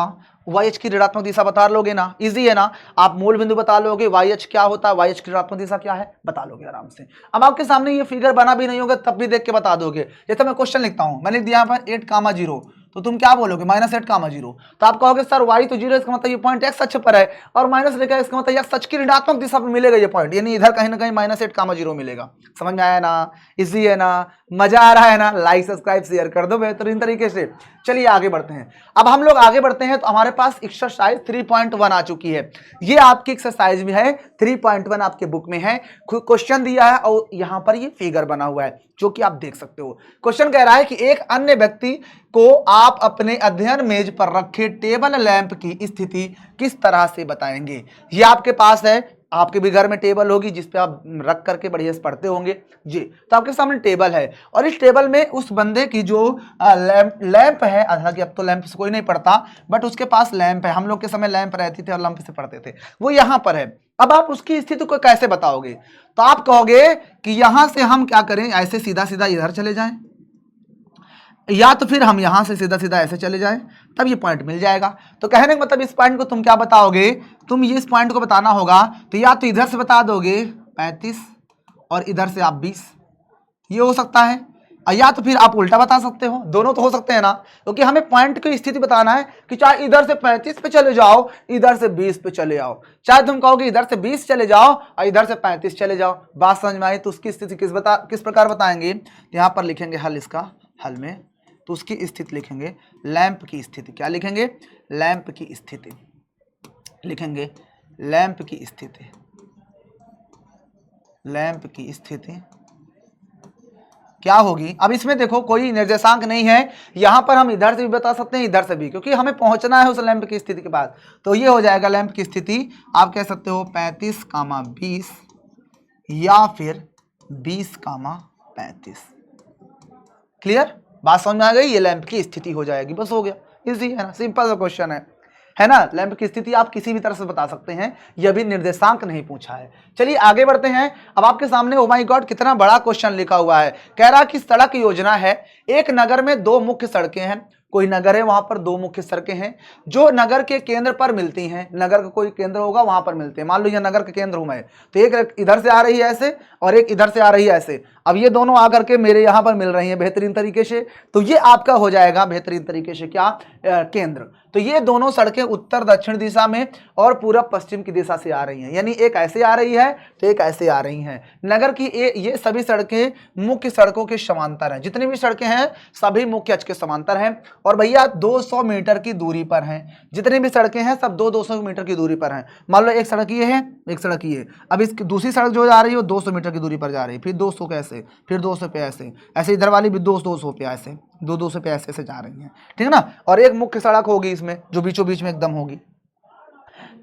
y अक्ष की ऋणात्मक दिशा बता लोगे ना, इजी है ना। आप मूल बिंदु बता लोगे, y अक्ष क्या होता है, y अक्ष की ऋणात्मक दिशा क्या है, बता लोगे आराम से। अब आपके सामने ये फिगर बना भी नहीं होगा तब भी देख के बता दोगे। जैसे मैं क्वेश्चन लिखता हूं, मैंने लिख दिया यहाँ पर 8, 0, तो तुम क्या बोलोगे -8 कामा 0। तो आप कहोगे सर y तो 0, इसका मतलब ये पॉइंट x अक्ष पर है और माइनस लिखा है, इसका मतलब x अक्ष की ऋणात्मक दिशा में मिलेगा ये पॉइंट, यानी इधर कहीं ना कहीं -8 कामा 0 मिलेगा। समझ में आया ना, इजी है ना, मजा आ रहा है ना, लाइक सब्सक्राइब शेयर कर दो बेहतरीन तरीके से। चलिए आगे बढ़ते हैं। अब हम लोग आगे बढ़ते हैं तो हमारे पास एक्सरसाइज 3.1 आ चुकी है। ये आपकी एक्सरसाइज में है 3.1 आपके बुक में है, क्वेश्चन दिया है और यहाँ पर ये फिगर बना हुआ है जो कि आप देख सकते हो। क्वेश्चन कह रहा है कि एक अन्य व्यक्ति को आप अपने अध्ययन मेज पर रखे टेबल लैंप की स्थिति किस तरह से बताएंगे। ये आपके पास है, आपके भी घर में टेबल होगी जिस पे आप रख करके बढ़िया से पढ़ते होंगे जी। तो आपके सामने टेबल है और इस टेबल में उस बंदे की जो लैंप है, हालांकि अब तो लैंप से कोई नहीं पढ़ता, बट उसके पास लैंप है, हम लोग के समय लैंप रहती थी और लैंप से पढ़ते थे, वो यहाँ पर है। अब आप उसकी स्थिति को कैसे बताओगे, तो आप कहोगे कि यहां से हम क्या करें, ऐसे सीधा सीधा इधर चले जाएं, या तो फिर हम यहां से सीधा सीधा ऐसे चले जाएं, तब ये पॉइंट मिल जाएगा। तो कहने का मतलब इस पॉइंट को तुम क्या बताओगे, तुम ये इस पॉइंट को बताना होगा तो या तो इधर से बता दोगे 35 और इधर से आप 20, ये हो सकता है, या तो फिर आप उल्टा बता सकते हो, दोनों तो हो सकते हैं ना, क्योंकि हमें पॉइंट की स्थिति बताना है कि चाहे इधर से 35 पे चले जाओ, इधर से 20 पे चले आओ, चाहे तुम कहोगे इधर से 20 चले जाओ और इधर से 35 चले जाओ। बात समझ में आई, तो उसकी स्थिति किस प्रकार बताएंगे, यहाँ पर लिखेंगे हल, इसका हल में तो उसकी स्थिति लिखेंगे लैंप की स्थिति, क्या लिखेंगे, लैंप की स्थिति लिखेंगे, लैंप की स्थिति, लैंप की स्थिति क्या होगी। अब इसमें देखो कोई निर्देशांक नहीं है, यहां पर हम इधर से भी बता सकते हैं इधर से भी, क्योंकि हमें पहुंचना है उस लैंप की स्थिति के बाद। तो ये हो जाएगा लैंप की स्थिति, आप कह सकते हो 35,20 या फिर 20,35। क्लियर, बात समझ में आ गई, ये लैंप की स्थिति हो जाएगी, बस हो गया, इजी है ना, सिंपल सा क्वेश्चन है ना। लैंप की स्थिति आप किसी भी तरह से बता सकते हैं, यह भी निर्देशांक नहीं पूछा है। चलिए आगे बढ़ते हैं। अब आपके सामने ओ माय गॉड कितना बड़ा क्वेश्चन लिखा हुआ है, कह रहा कि सड़क योजना है, एक नगर में 2 मुख्य सड़कें हैं, कोई नगर है वहां पर 2 मुख्य सड़कें हैं जो नगर के केंद्र पर मिलती हैं, नगर का कोई केंद्र होगा वहां पर मिलते हैं, मान लो ये नगर का केंद्र हूं मैं, तो एक इधर से आ रही है ऐसे और एक इधर से आ रही है ऐसे, अब ये दोनों आकर के मेरे यहां पर मिल रही हैं बेहतरीन तरीके से, तो ये आपका हो जाएगा बेहतरीन तरीके से क्या, केंद्र। तो ये दोनों सड़कें उत्तर दक्षिण दिशा में और पूरब पश्चिम की दिशा से आ रही हैं, यानी एक ऐसे आ रही है तो एक ऐसे आ रही हैं। नगर की ये सभी सड़कें मुख्य सड़कों के समांतर हैं, जितनी भी सड़कें हैं सभी मुख्य अक्ष के समांतर हैं और भैया 200 मीटर की दूरी पर हैं, जितनी भी सड़कें हैं सब 200 मीटर की दूरी पर हैं। मान लो एक सड़क ये है, एक सड़क ये, अब इसकी दूसरी सड़क जो जा रही है वो 200 मीटर की दूरी पर जा रही है, फिर 200 कैसे, फिर 200 पे ऐसे, ऐसे इधर वाली भी 200 पे ऐसे, 200 पे ऐसे जा रही हैं, ठीक है ना। और एक मुख्य सड़क होगी इसमें जो बीचों बीच में एकदम होगी।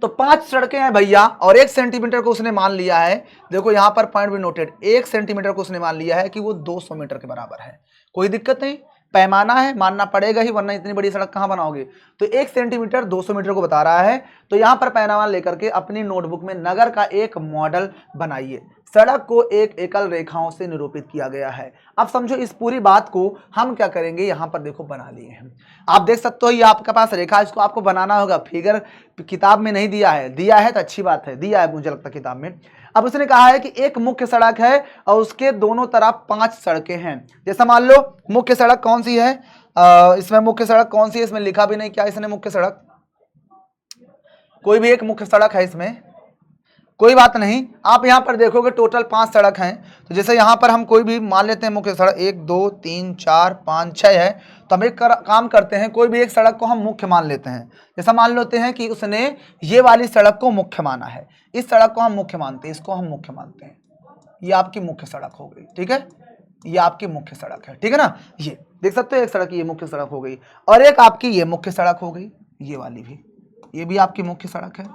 तो 5 सड़कें हैं भैया और 1 सेंटीमीटर को उसने मान लिया है, देखो यहां पर पॉइंट भी नोटेड, 1 सेंटीमीटर को उसने मान लिया है कि वो 200 मीटर के बराबर है। कोई दिक्कत नहीं, पैमाना है, मानना पड़ेगा ही, वरना इतनी बड़ी सड़क कहां बनाओगे। तो 1 सेंटीमीटर 200 मीटर को बता रहा है, तो यहां पर पैमाना लेकर के अपनी नोटबुक में नगर का एक मॉडल बनाइए। सड़क को एक एकल रेखाओं से निरूपित किया गया है। अब समझो इस पूरी बात को हम क्या करेंगे, यहां पर देखो बना लिए हैं, आप देख सकते हो ये आपके पास रेखा, इसको आपको बनाना होगा, फिगर किताब में नहीं दिया है, दिया है तो अच्छी बात है, दिया है मुझे लगता है किताब में। अब उसने कहा है कि एक मुख्य सड़क है और उसके दोनों तरफ 5 सड़कें हैं। जैसा मान लो मुख्य सड़क कौन सी है, इसमें मुख्य सड़क कौन सी है, इसमें लिखा भी नहीं क्या इसने मुख्य सड़क, कोई भी एक मुख्य सड़क है इसमें, कोई बात नहीं, आप यहां पर देखोगे टोटल 5 सड़क हैं। तो जैसे यहां पर हम कोई भी मान लेते हैं मुख्य सड़क 1 2 3 4 5 6 है, तो हम एक काम करते हैं, कोई भी एक सड़क को हम मुख्य मान लेते हैं। जैसा मान लेते हैं कि उसने ये वाली सड़क को मुख्य माना है, इस सड़क को हम मुख्य मानते हैं, इसको हम मुख्य मानते हैं, ये आपकी मुख्य सड़क हो गई, ठीक है, ये आपकी मुख्य सड़क है, ठीक है ना। ये देख सकते हो एक सड़क ये मुख्य सड़क हो गई और एक आपकी ये मुख्य सड़क हो गई, ये वाली भी, ये भी आपकी मुख्य सड़क है,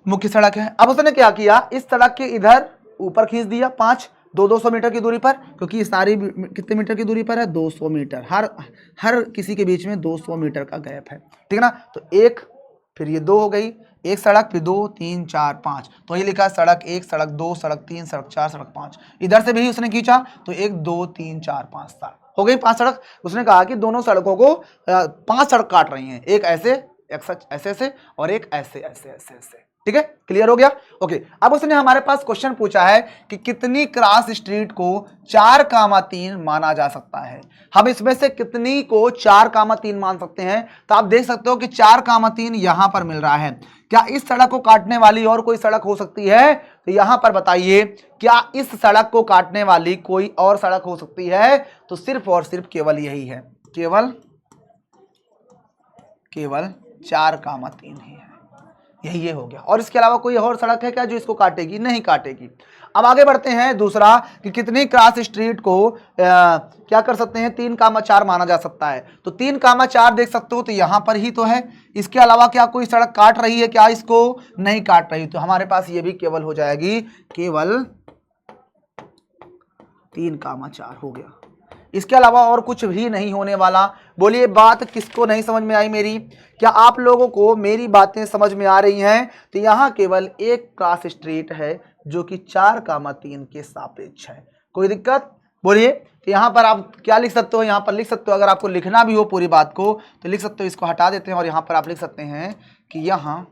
मुख्य सड़क है। अब उसने क्या किया, इस सड़क के इधर ऊपर खींच दिया 5, 200 मीटर की दूरी पर, क्योंकि सारी कितने मीटर की दूरी पर है, 200 मीटर, हर किसी के बीच में 200 मीटर का गैप है, ठीक है ना। तो एक, फिर ये 2 हो गई, एक सड़क, फिर 2 3 4 5, तो ये लिखा सड़क 1 सड़क 2 सड़क 3 सड़क 4 सड़क 5, इधर से भी उसने खींचा तो 1 2 3 4 5 7 हो गई 5 सड़क। उसने कहा कि दोनों सड़कों को 5 सड़क काट रही हैं, एक ऐसे ऐसे ऐसे और एक ऐसे ऐसे ऐसे ऐसे, ठीक है, क्लियर हो गया। ओके, अब उसने हमारे पास क्वेश्चन पूछा है कि कितनी क्रॉस स्ट्रीट को 4,3 माना जा सकता है। हम इसमें से कितनी को 4,3 मान सकते हैं? तो आप देख सकते हो कि 4,3 यहां पर मिल रहा है। क्या इस सड़क को काटने वाली और कोई सड़क हो सकती है? तो यहां पर बताइए, क्या इस सड़क को काटने वाली कोई और सड़क हो सकती है? तो सिर्फ और सिर्फ केवल यही है, केवल 4,3 ही है, यही ये हो गया। और इसके अलावा कोई और सड़क है क्या जो इसको काटेगी? नहीं काटेगी। अब आगे बढ़ते हैं, दूसरा कि कितनी क्रॉस स्ट्रीट को क्या कर सकते हैं? 3,4 माना जा सकता है। तो 3,4 देख सकते हो, तो यहां पर ही तो है। इसके अलावा क्या कोई सड़क काट रही है क्या इसको? नहीं काट रही, तो हमारे पास ये भी केवल हो जाएगी, केवल 3,4 हो गया। इसके अलावा और कुछ भी नहीं होने वाला। बोलिए, बात किसको नहीं समझ में आई मेरी? क्या आप लोगों को मेरी बातें समझ में आ रही हैं? तो यहां केवल एक क्रॉस स्ट्रीट है जो कि 4,3 के सापेक्ष है। कोई दिक्कत? बोलिए। तो यहां पर आप क्या लिख सकते हो? यहां पर लिख सकते हो, अगर आपको लिखना भी हो पूरी बात को तो लिख सकते हो। इसको हटा देते हैं और यहां पर आप लिख सकते हैं कि यहां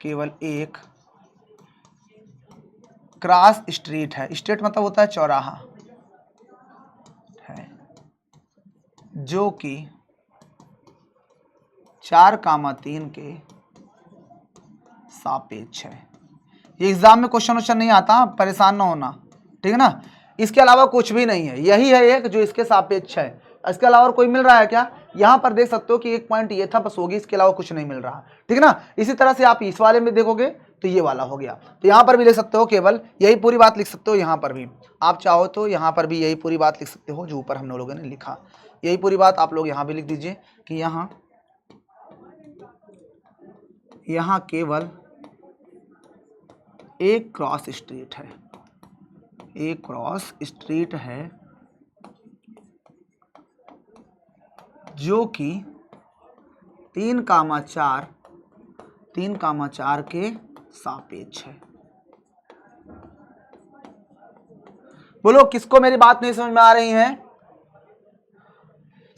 केवल एक क्रॉस स्ट्रीट है। स्ट्रीट मतलब होता है चौराहा है, जो कि 4,3 के सापेक्ष है। ये एग्जाम में क्वेश्चन नहीं आता, परेशान ना होना, ठीक है ना। इसके अलावा कुछ भी नहीं है, यही है एक जो इसके सापेक्ष है। इसके अलावा और कोई मिल रहा है क्या? यहां पर देख सकते हो कि एक पॉइंट ये था बस, होगी, इसके अलावा कुछ नहीं मिल रहा, ठीक है ना। इसी तरह से आप इस वाले में देखोगे तो ये वाला हो गया। तो यहां पर भी लिख सकते हो, केवल यही पूरी बात लिख सकते हो। यहां पर भी आप चाहो तो यहां पर भी यही पूरी बात लिख सकते हो जो ऊपर हम लोगों ने लिखा, यही पूरी बात आप लोग यहां भी लिख दीजिए कि यहां केवल एक क्रॉस स्ट्रीट है, एक क्रॉस स्ट्रीट है जो कि 3,4 के सापेक्ष है। बोलो, किसको मेरी बात नहीं समझ में आ रही है?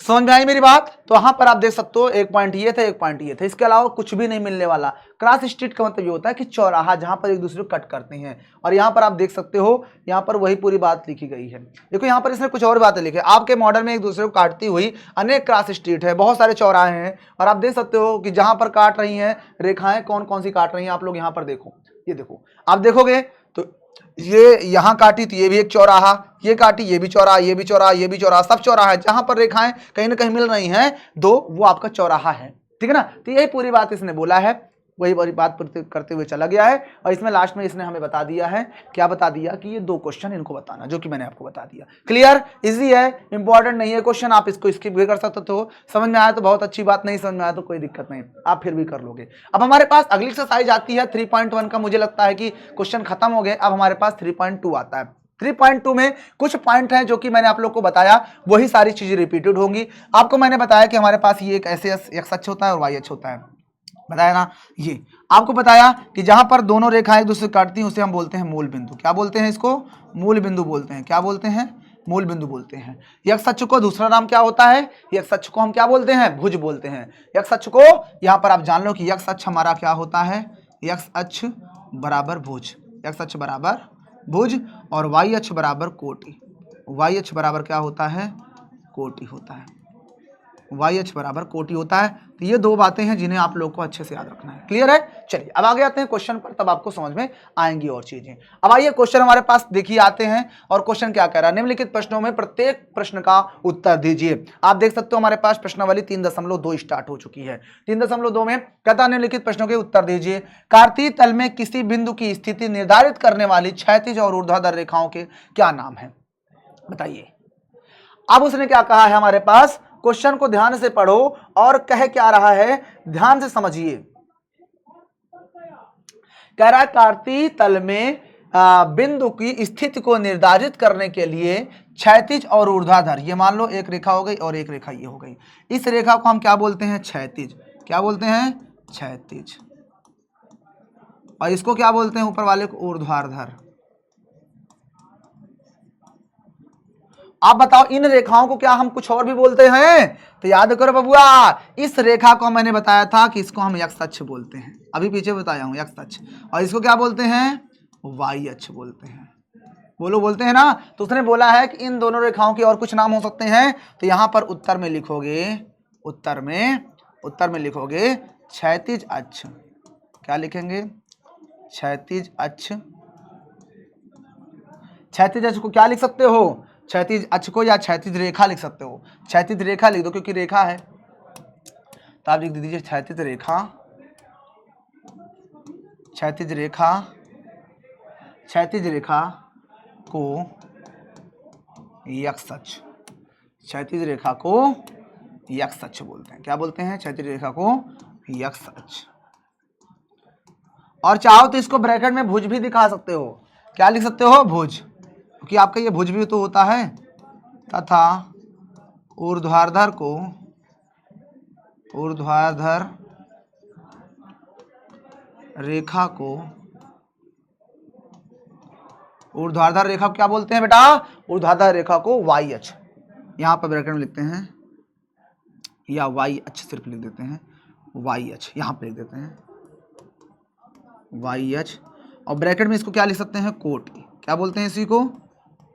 समझ में आई मेरी बात? तो वहां पर आप देख सकते हो एक पॉइंट ये था, एक पॉइंट ये था, इसके अलावा कुछ भी नहीं मिलने वाला। क्रॉस स्ट्रीट का मतलब ये होता है कि चौराहा जहां पर एक दूसरे को कट करते हैं। और यहां पर आप देख सकते हो, यहां पर वही पूरी बात लिखी गई है। देखो यहां पर इसने कुछ और बातें लिखी है। आपके मॉडल में एक दूसरे को काटती हुई अनेक क्रॉस स्ट्रीट है, बहुत सारे चौराहे हैं, और आप देख सकते हो कि जहां पर काट रही हैं रेखाएं कौन कौन सी काट रही हैं। आप लोग यहां पर देखो, ये देखो, आप देखोगे तो ये यहां काटी तो ये भी एक चौराहा, ये काटी ये भी चौराहा, ये भी चौराहा, ये भी चौराहा, सब चौराहा है। जहां पर रेखाएं कहीं ना कहीं मिल रही हैं दो, वो आपका चौराहा है, ठीक है ना। तो यही पूरी बात इसने बोला है, वही बड़ी बात करते हुए चला गया है। और इसमें लास्ट में इसने हमें बता दिया है, क्या बता दिया कि ये 2 क्वेश्चन इनको बताना, जो कि मैंने आपको बता दिया। क्लियर? इजी है, इंपॉर्टेंट नहीं है क्वेश्चन, आप इसको स्किप भी कर सकते हो। समझ में आया तो बहुत अच्छी बात, नहीं समझ में आया तो कोई दिक्कत नहीं, आप फिर भी कर लोगे। अब हमारे पास अगली एक्सरसाइज आती है 3.1 का। मुझे लगता है कि क्वेश्चन खत्म हो गए, अब हमारे पास 3.2 आता है। 3.2 में कुछ पॉइंट हैं जो कि मैंने आप लोग को बताया, वही सारी चीजें रिपीटेड होंगी। आपको मैंने बताया कि हमारे पास ये एक ऐसे एक्स अक्ष होता है और वाई अक्ष होता है, बताया ना। ये आपको बताया कि जहां पर दोनों रेखाएं एक दूसरे काटती हैं उसे हम बोलते हैं मूल बिंदु। क्या बोलते हैं इसको? मूल बिंदु बोलते हैं। क्या बोलते हैं? मूल बिंदु बोलते हैं। एक्स अक्ष को दूसरा नाम क्या होता है? एक्स अक्ष को हम क्या बोलते हैं? भुज बोलते हैं। एक्स अक्ष को यहां पर आप जान लो कि एक्स अक्ष हमारा क्या होता है? एक्स अक्ष बराबर भुज, एक्स अक्ष बराबर भुज, और वाई अक्ष बराबर कोटि। वाई अक्ष बराबर क्या होता है? कोटि होता है। वाई अक्ष बराबर कोटि होता है। तो ये 2 बातें हैं जिन्हें आप लोग को अच्छे से याद रखना है। क्लियर है? चलिए अब आगे आते हैं क्वेश्चन पर, तब आपको समझ में आएंगी और चीजें। अब आइए क्वेश्चन हमारे पास देखिए आते हैं, और क्वेश्चन क्या कह रहा है? निम्नलिखित प्रश्नों में प्रत्येक प्रश्न का उत्तर दीजिए। आप देख सकते हो हमारे पास प्रश्नावली 3.2 स्टार्ट हो चुकी है। 3.2 में कहता है निम्नलिखित प्रश्नों के उत्तर दीजिए। कार्तीय तल में किसी बिंदु की स्थिति निर्धारित करने वाली क्षैतिज और ऊर्ध्वाधर रेखाओं के क्या नाम है? बताइए। अब उसने क्या कहा है हमारे पास? क्वेश्चन को ध्यान से पढ़ो और कह क्या रहा है, ध्यान से समझिए। कह रहा है कार्तीय तल में बिंदु की स्थिति को निर्धारित करने के लिए क्षैतिज और ऊर्ध्वाधर, ये मान लो एक रेखा हो गई और एक रेखा ये हो गई, इस रेखा को हम क्या बोलते हैं? क्षैतिज। क्या बोलते हैं? क्षैतिज। और इसको क्या बोलते हैं? ऊपर वाले को ऊर्ध्वाधर। आप बताओ इन रेखाओं को क्या हम कुछ और भी बोलते हैं? तो याद करो बबुआ, इस रेखा को मैंने बताया था कि इसको हम एक्स अक्ष बोलते हैं, अभी पीछे बताया हूं एक्स अक्ष, और इसको क्या बोलते हैं? वाई अक्ष बोलते हैं। बोलो बोलते हैं ना। तो उसने बोला है कि इन दोनों रेखाओं के और कुछ नाम हो सकते हैं। तो यहां पर उत्तर में लिखोगे, उत्तर में लिखोगे क्षैतिज अक्ष। क्या लिखेंगे? क्षैतिज अक्ष। क्षैतिज अक्ष को क्या लिख सकते हो? क्षैतिज अक्ष को या क्षैतिज रेखा लिख सकते हो। क्षैतिज रेखा लिख दो क्योंकि रेखा है, तो आप लिख दीजिए क्षैतिज रेखा, क्षैतिज रेखा, क्षैतिज रेखा को एक्स अक्ष, क्षैतिज रेखा को एक्स अक्ष बोलते हैं। क्या बोलते हैं? क्षैतिज रेखा को एक्स अक्ष। और चाहो तो इसको ब्रैकेट में भुज भी दिखा सकते हो। क्या लिख सकते हो? भुज, क्योंकि आपका ये भुज भी तो होता है। तथा ऊर्ध्वाधर को, ऊर्ध्वाधर रेखा को, ऊर्ध्वाधर रेखा को क्या बोलते हैं बेटा? ऊर्ध्वाधर रेखा को वाई अक्ष। यहां पर ब्रैकेट में लिखते हैं, या वाई अक्ष सिर्फ लिख देते हैं, वाई अक्ष यहां पे लिख देते हैं, वाई अक्ष। और ब्रैकेट में इसको क्या लिख सकते हैं? कोटि। क्या बोलते हैं इसी को?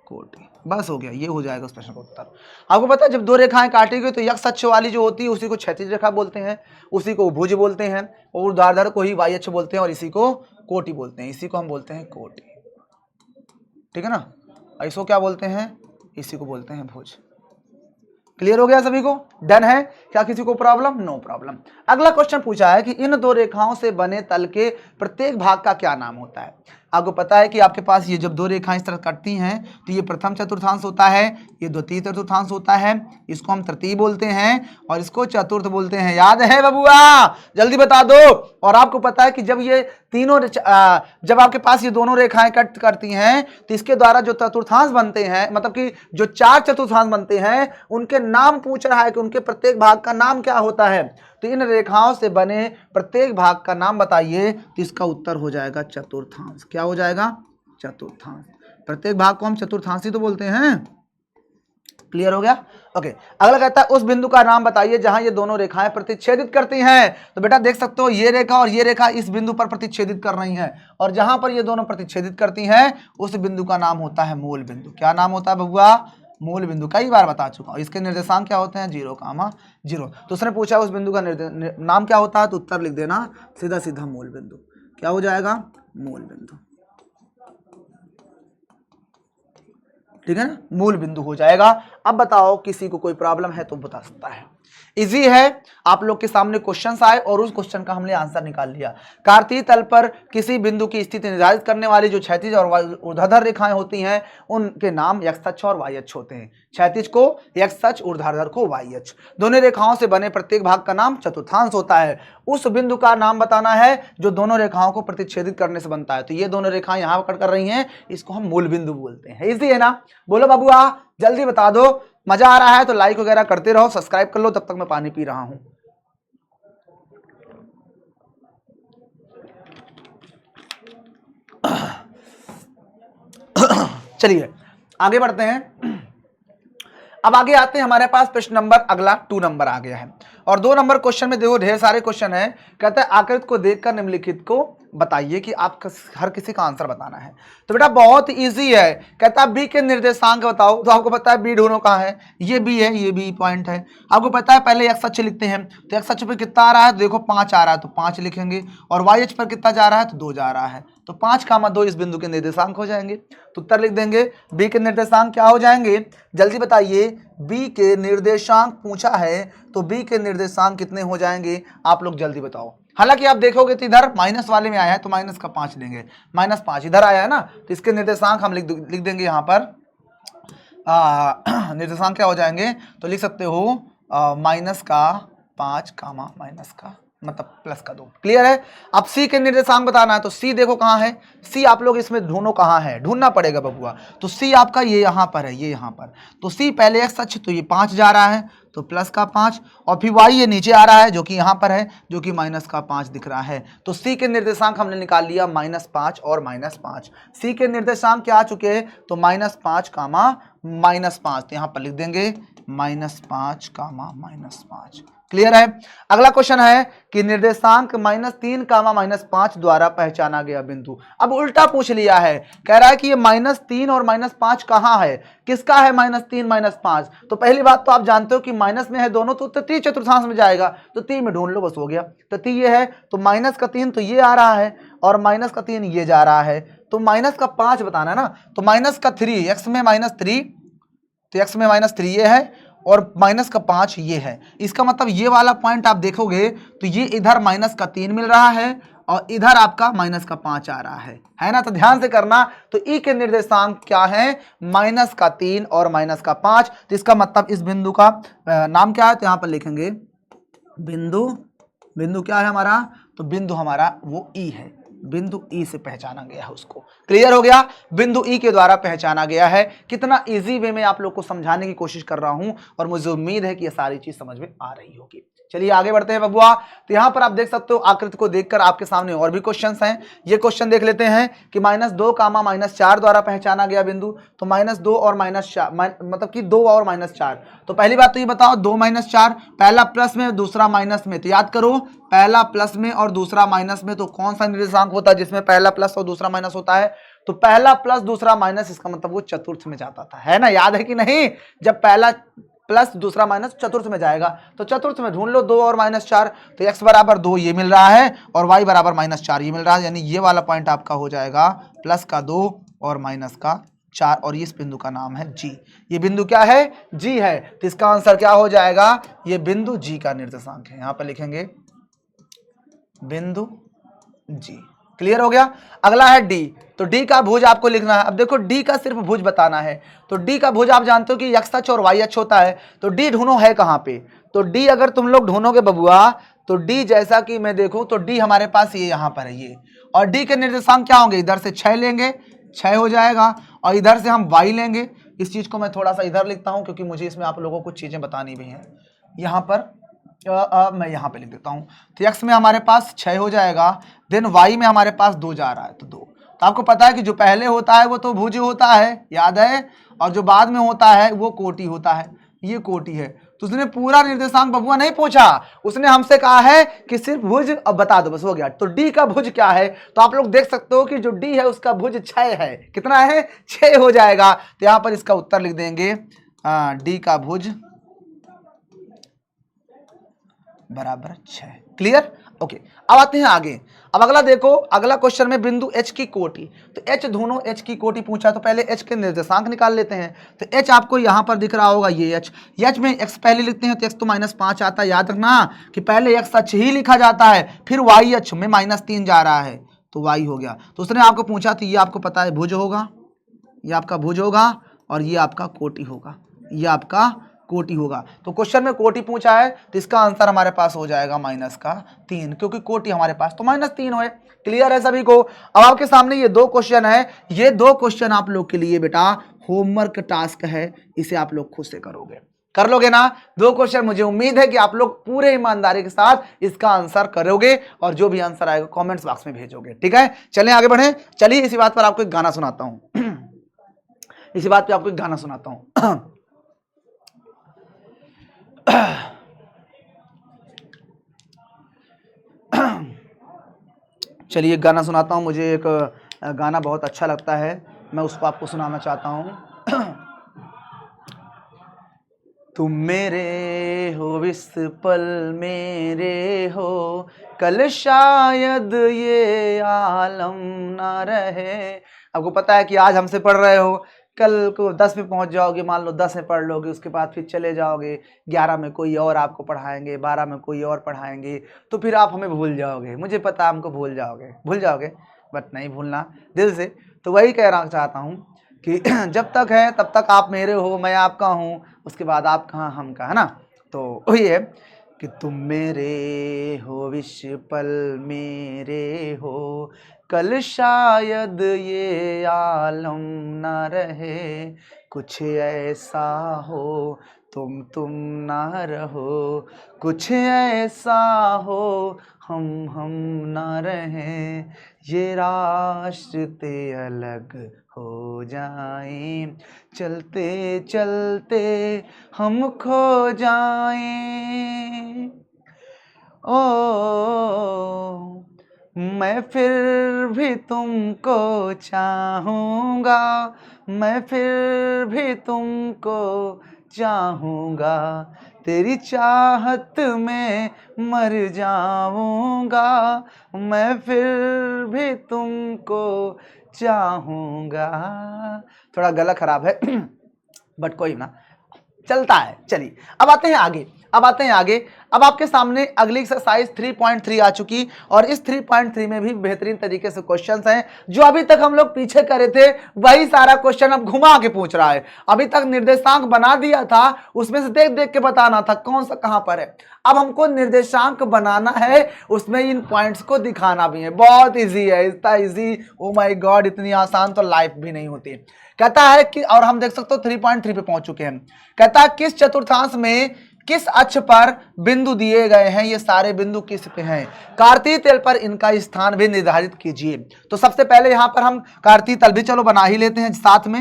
कोटि। बस हो गया, ये हो जाएगा उस प्रश्न का उत्तर। आपको पता है जब दो रेखाएं काटी गई तो एक्स अक्ष वाली जो होती है उसी को क्षैतिज रेखा बोलते हैं, उसी को भुज बोलते हैं, और ऊर्ध्वाधर को ही वाई अक्ष बोलते हैं, और इसी को कोटि बोलते हैं। इसी को हम बोलते हैं कोटि, ठीक है ना। इसको क्या बोलते हैं? इसी को बोलते हैं भुज। क्लियर हो गया सभी को? डन है? क्या किसी को प्रॉब्लम? No problem. अगला क्वेश्चन पूछा है कि इन दो रेखाओं से बने तल के प्रत्येक भाग का क्या नाम होता है? आपको पता है कि आपके पास ये जब दो रेखाएं इस तरह कटती हैं तो ये प्रथम चतुर्थांश होता है, ये द्वितीय चतुर्थांश होता है, इसको हम तृतीय बोलते हैं, और इसको चतुर्थ बोलते हैं। याद है बबुआ? जल्दी बता दो। और आपको पता है कि जब ये तीनों जब आपके पास ये दोनों रेखाएं कट करती हैं तो इसके द्वारा जो चतुर्थांश बनते हैं, मतलब कि जो चार चतुर्थांश बनते हैं, उनके नाम पूछ रहा है कि उनके प्रत्येक भाग का नाम क्या होता है। तो इन रेखाओं से बने प्रत्येक भाग का नाम बताइए, तो इसका उत्तर हो जाएगा चतुर्थांश। क्या हो जाएगा? चतुर्थांश। प्रत्येक भाग को हम चतुर्थांशी तो बोलते हैं। क्लियर हो गया? ओके। अगला कहता है उस बिंदु का नाम बताइए जहां ये दोनों रेखाएं प्रतिच्छेदित करती हैं। तो बेटा देख सकते हो ये रेखा और ये रेखा इस बिंदु पर प्रतिच्छेदित कर रही हैं, और जहां पर ये दोनों प्रतिच्छेदित करती हैं उस बिंदु का नाम होता है मूल बिंदु। क्या नाम होता है बबुआ? मूल बिंदु। कई बार बता चुका हूं। इसके निर्देशांक क्या होते हैं? 0,0। तो उसने पूछा उस बिंदु का नाम क्या होता है, तो उत्तर लिख देना सीधा सीधा मूल बिंदु। क्या हो जाएगा? मूल बिंदु। ठीक है ना, मूल बिंदु हो जाएगा। अब बताओ किसी को कोई प्रॉब्लम है तो बता सकता है। इजी है। आप लोग के सामने क्वेश्चंस आए और उस क्वेश्चन का हमने आंसर निकाल लिया। कार्तीय तल पर किसी बिंदु की स्थिति निर्धारित करने वाली जो क्षैतिज और ऊर्ध्वाधर रेखाएं होती हैं उनके नाम एक्स अक्ष और वाई अक्ष होते हैं। क्षैतिज को एक्स अक्ष, ऊर्ध्वाधर को वाई अक्ष। दोनों रेखाओं से बने प्रत्येक भाग का नाम चतुर्थांश होता है। उस बिंदु का नाम बताना है जो दोनों रेखाओं को प्रतिच्छेदित करने से बनता है। तो ये दोनों रेखाएं यहां पकड़ कर रही हैं, इसको हम मूल बिंदु बोलते हैं। इजी है ना? बोलो बाबूआ जल्दी बता दो। मजा आ रहा है तो लाइक वगैरह करते रहो, सब्सक्राइब कर लो। तब तक मैं पानी पी रहा हूं। चलिए आगे बढ़ते हैं। अब आगे आते हैं, हमारे पास प्रश्न नंबर अगला 2 नंबर आ गया है, और 2 नंबर क्वेश्चन में देखो ढेर सारे क्वेश्चन है। कहता है आकृति को देखकर निम्नलिखित को बताइए कि आप हर किसी का आंसर बताना है। तो बेटा बहुत इजी है। कहता है बी के निर्देशांक बताओ। तो आपको पता है बी ढूंढो कहाँ है, ये बी है, ये बी पॉइंट है। आपको पता है पहले एक्स अक्ष लिखते हैं, तो एक्स अक्ष पर कितना आ रहा है? तो देखो 5 आ रहा है तो 5 लिखेंगे, और वाई अक्ष पर कितना जा रहा है? तो 2 जा रहा है, तो 5,2 इस बिंदु के निर्देशांक हो जाएंगे। तो उत्तर लिख देंगे। बी के निर्देशांक क्या हो जाएंगे? जल्दी बताइए। बी के निर्देशांक पूछा है तो बी के निर्देशांक कितने हो जाएंगे? आप लोग जल्दी बताओ। हालांकि आप देखोगे तो इधर माइनस वाले में आया है तो माइनस का 5 लेंगे, -5 इधर आया है ना, तो इसके निर्देशांक हम लिख देंगे यहाँ पर। निर्देशांक क्या हो जाएंगे? तो लिख सकते हो -5, -5 मतलब प्लस का 2। क्लियर है। अब सी के निर्देशांक बताना है तो सी देखो कहाँ है, सी आप लोग इसमें ढूंढो कहाँ है, ढूंढना पड़ेगा बबुआ। तो सी आपका ये यहाँ पर है, ये यहाँ पर। तो सी पहले एक्स अक्ष तो ये 5 जा रहा है तो प्लस का 5, और फिर वाई ये नीचे आ रहा है जो कि यहाँ पर है जो कि माइनस का 5 दिख रहा है। तो सी के निर्देशांक हमने निकाल लिया -5 और -5। सी के निर्देशांक क्या आ चुके हैं तो -5 कामा -5, तो यहाँ पर लिख देंगे -5 कामा -5। क्लियर है। अगला क्वेश्चन है कि निर्देशांक -3 कामा -5 द्वारा पहचाना गया बिंदु। अब उल्टा पूछ लिया है, कह रहा है कि ये -3 और -5 कहाँ है, किसका है -3 -5। तो पहली बात तो आप जानते हो कि माइनस में है दोनों तो तृतीय चतुर्थांश में जाएगा, तो 3 में ढूंढ लो बस हो गया। तो 3 ये है तो -3 तो ये आ रहा है और -3 ये जा रहा है, तो -5 बताना है ना। तो -3 एक्स में -3, तो एक्स में -3 ये है और -5 ये है। इसका मतलब ये वाला पॉइंट आप देखोगे तो ये इधर -3 मिल रहा है और इधर आपका -5 आ रहा है ना। तो ध्यान से करना। तो ई के निर्देशांक क्या है, -3 और -5। तो इसका मतलब इस बिंदु का नाम क्या है, तो यहां पर लिखेंगे बिंदु क्या है हमारा, तो बिंदु हमारा वो ई है, बिंदु ई से पहचाना गया है उसको। क्लियर हो गया, बिंदु ई के द्वारा पहचाना गया है। कितना इजी वे में आप लोग को समझाने की कोशिश कर रहा हूं और मुझे उम्मीद है कि ये सारी चीज समझ में आ रही होगी। चलिए आगे बढ़ते हैं बबुआ। तो यहां पर आप देख सकते हो आकृति को देखकर आपके सामने और भी क्वेश्चंस हैं। ये क्वेश्चन देख लेते हैं कि -2 कामा -4 द्वारा पहचाना गया बिंदु। तो -2 और -4 मतलब कि 2 और -4। तो पहली बात तो ये बताओ 2 -4, पहला प्लस में दूसरा माइनस में। तो याद करो पहला प्लस में और दूसरा माइनस में, तो कौन सा निर्देशांक होता है जिसमें पहला प्लस और दूसरा माइनस होता है, तो पहला प्लस दूसरा माइनस, इसका मतलब वो चतुर्थ में जाता था, है ना। याद है कि नहीं, जब पहला प्लस दूसरा माइनस चतुर्थ में जाएगा, तो चतुर्थ में ढूंढ लो 2 और -4। तो x बराबर 2 ये मिल रहा है और y बराबर -4 ये मिल रहा है, यानी ये वाला पॉइंट आपका हो जाएगा प्लस का 2 और माइनस का 4, और इस बिंदु का नाम है जी। ये बिंदु क्या है, जी है। तो इसका आंसर क्या हो जाएगा, ये बिंदु जी का निर्देशांक है। यहां पर लिखेंगे बिंदु जी। क्लियर हो गया। अगला है डी। तो डी का भुज आपको लिखना है। अब देखो डी का सिर्फ भुज बताना है। तो डी का भुज आप जानते हो कि एक्स अक्ष और वाई अक्ष होता है। तो डी ढूंढो है कहां पे, तो डी अगर तुम लोग ढूंढोगे बबुआ, तो डी जैसा कि मैं देखूं तो डी हमारे पास ये यहां पर है ये, और डी के निर्देशांक क्या होंगे, इधर से 6 लेंगे 6 हो जाएगा, और इधर से हम वाई लेंगे। इस चीज को मैं थोड़ा सा इधर लिखता हूं क्योंकि मुझे इसमें आप लोगों को कुछ चीजें बतानी भी हैं। यहां पर मैं यहाँ पे लिख देता हूँ। तो x में हमारे पास 6 हो जाएगा, देन y में हमारे पास 2 जा रहा है तो 2। तो आपको पता है कि जो पहले होता है वो तो भुज होता है, याद है, और जो बाद में होता है वो कोटि होता है। ये कोटि है। तो उसने पूरा निर्देशांक बबुआ नहीं पूछा, उसने हमसे कहा है कि सिर्फ भुज अब बता दो, बस हो गया। तो डी का भुज क्या है, तो आप लोग देख सकते हो कि जो डी है उसका भुज 6 है। कितना है, 6 हो जाएगा। तो यहाँ पर इसका उत्तर लिख देंगे डी का भुज बराबर 6। Clear, okay. अब आते हैं आगे। अब अगला देखो, अगला क्वेश्चन में बिंदु एच की कोटि। तो एच ढूंढो, एच की कोटि पूछा, तो पहले एच के निर्देशांक निकाल लेते हैं। तो एच आपको यहां पर दिख रहा होगा, ये एच। एच में एक्स पहले लिखते हैं तो एक्स तो -5 आता है। याद रखना कि पहले एक्स अक्ष ही लिखा जाता है, फिर वाई अक्ष में -3 जा रहा है तो वाई हो गया। तो उसने आपको पूछा तो ये आपको पता है भुज होगा, ये आपका भुज होगा, और ये आपका कोटि होगा, ये आपका कोटि होगा। तो क्वेश्चन में कोटि पूछा है तो इसका आंसर हमारे पास हो जाएगा -3, क्योंकि कोटि हमारे पास तो -3 है। क्लियर है सभी को। अब आपके सामने ये 2 क्वेश्चन है, ये 2 क्वेश्चन आप लोग के लिए बेटा होमवर्क टास्क है, इसे आप लोग खुद से करोगे, कर लोगे ना। 2 क्वेश्चन, मुझे उम्मीद है कि आप लोग पूरे ईमानदारी के साथ इसका आंसर करोगे और जो भी आंसर आएगा कमेंट्स बॉक्स में भेजोगे। ठीक है, चलें आगे बढ़ें। चलिए इसी बात पर आपको एक गाना सुनाता हूं इसी बात पे आपको एक गाना सुनाता हूं चलिए एक गाना सुनाता हूं। मुझे एक गाना बहुत अच्छा लगता है, मैं उसको आपको सुनाना चाहता हूं। तुम मेरे हो इस पल मेरे हो, कल शायद ये आलम ना रहे। आपको पता है कि आज हमसे पढ़ रहे हो, कल को 10 में पहुंच जाओगे, मान लो 10 में पढ़ लोगे, उसके बाद फिर चले जाओगे 11 में कोई और आपको पढ़ाएंगे, 12 में कोई और पढ़ाएंगे, तो फिर आप हमें भूल जाओगे। मुझे पता है हमको भूल जाओगे, बट नहीं भूलना दिल से। तो वही कहना चाहता हूँ कि जब तक है तब तक आप मेरे हो, मैं आपका हूँ, उसके बाद आप कहाँ हम का, है ना। तो वही है कि तुम मेरे हो, विश पल मेरे हो, कल शायद ये आलम न रहे, कुछ ऐसा हो तुम ना रहो, कुछ ऐसा हो हम ना रहें, ये रास्ते अलग हो जाएं, चलते चलते हम खो जाएं। ओ मैं फिर भी तुमको चाहूँगा, मैं फिर भी तुमको चाहूँगा, तेरी चाहत में मर जाऊँगा, मैं फिर भी तुमको चाहूँगा। थोड़ा गला खराब है बट कोई ना, चलता है। चलिए अब आते हैं आगे, अब आपके सामने अगली एक्सरसाइज 3.3 आ चुकी, और इस 3.3 में भी बेहतरीन तरीके से क्वेश्चंस हैं। जो अभी तक हम लोग पीछे करे थे वही सारा क्वेश्चन अब घुमा के पूछ रहा है। अभी तक निर्देशांक बना दिया था, उसमें से देख देख के बताना था कौन सा कहां पर है। अब हमको निर्देशांक बनाना है, उसमें इन पॉइंट्स को दिखाना भी है। बहुत ईजी है, इतना ईजी, ओ माय गॉड, इतनी आसान तो लाइफ भी नहीं होती। कहता है कि, और हम देख सकते हो 3.3 पे पहुंच चुके हैं। कहता है किस चतुर्थांश में किस अक्ष पर बिंदु दिए गए हैं, ये सारे बिंदु किस पे हैं, कार्तीय तल पर इनका स्थान भी निर्धारित कीजिए। तो सबसे पहले यहां पर हम कार्तीय तल भी चलो बना ही लेते हैं साथ में।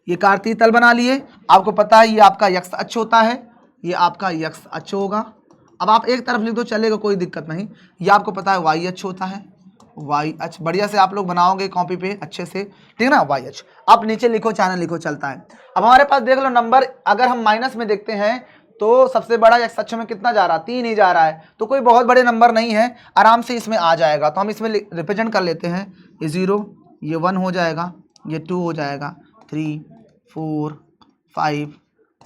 ये कार्तीय तल बना लिए, आपको पता है ये आपका यक्ष अक्ष होता है, ये आपका यक्ष अक्ष होगा। अब आप एक तरफ लिख दो चलेगा, कोई दिक्कत नहीं। ये आपको पता है वाई अक्ष होता है, वाई अक्ष बढ़िया से आप लोग बनाओगे कॉपी पे अच्छे से, ठीक है ना, वाई अक्ष। आप नीचे लिखो चाहे लिखो, चलता है। अब हमारे पास देख लो नंबर, अगर हम माइनस में देखते हैं तो सबसे बड़ा एक्स अक्ष में कितना जा रहा है, 3 ही जा रहा है, तो कोई बहुत बड़े नंबर नहीं है, आराम से इसमें आ जाएगा। तो हम इसमें रिप्रेजेंट कर लेते हैं, ये 0, ये 1 हो जाएगा, ये 2 हो जाएगा, 3 4 5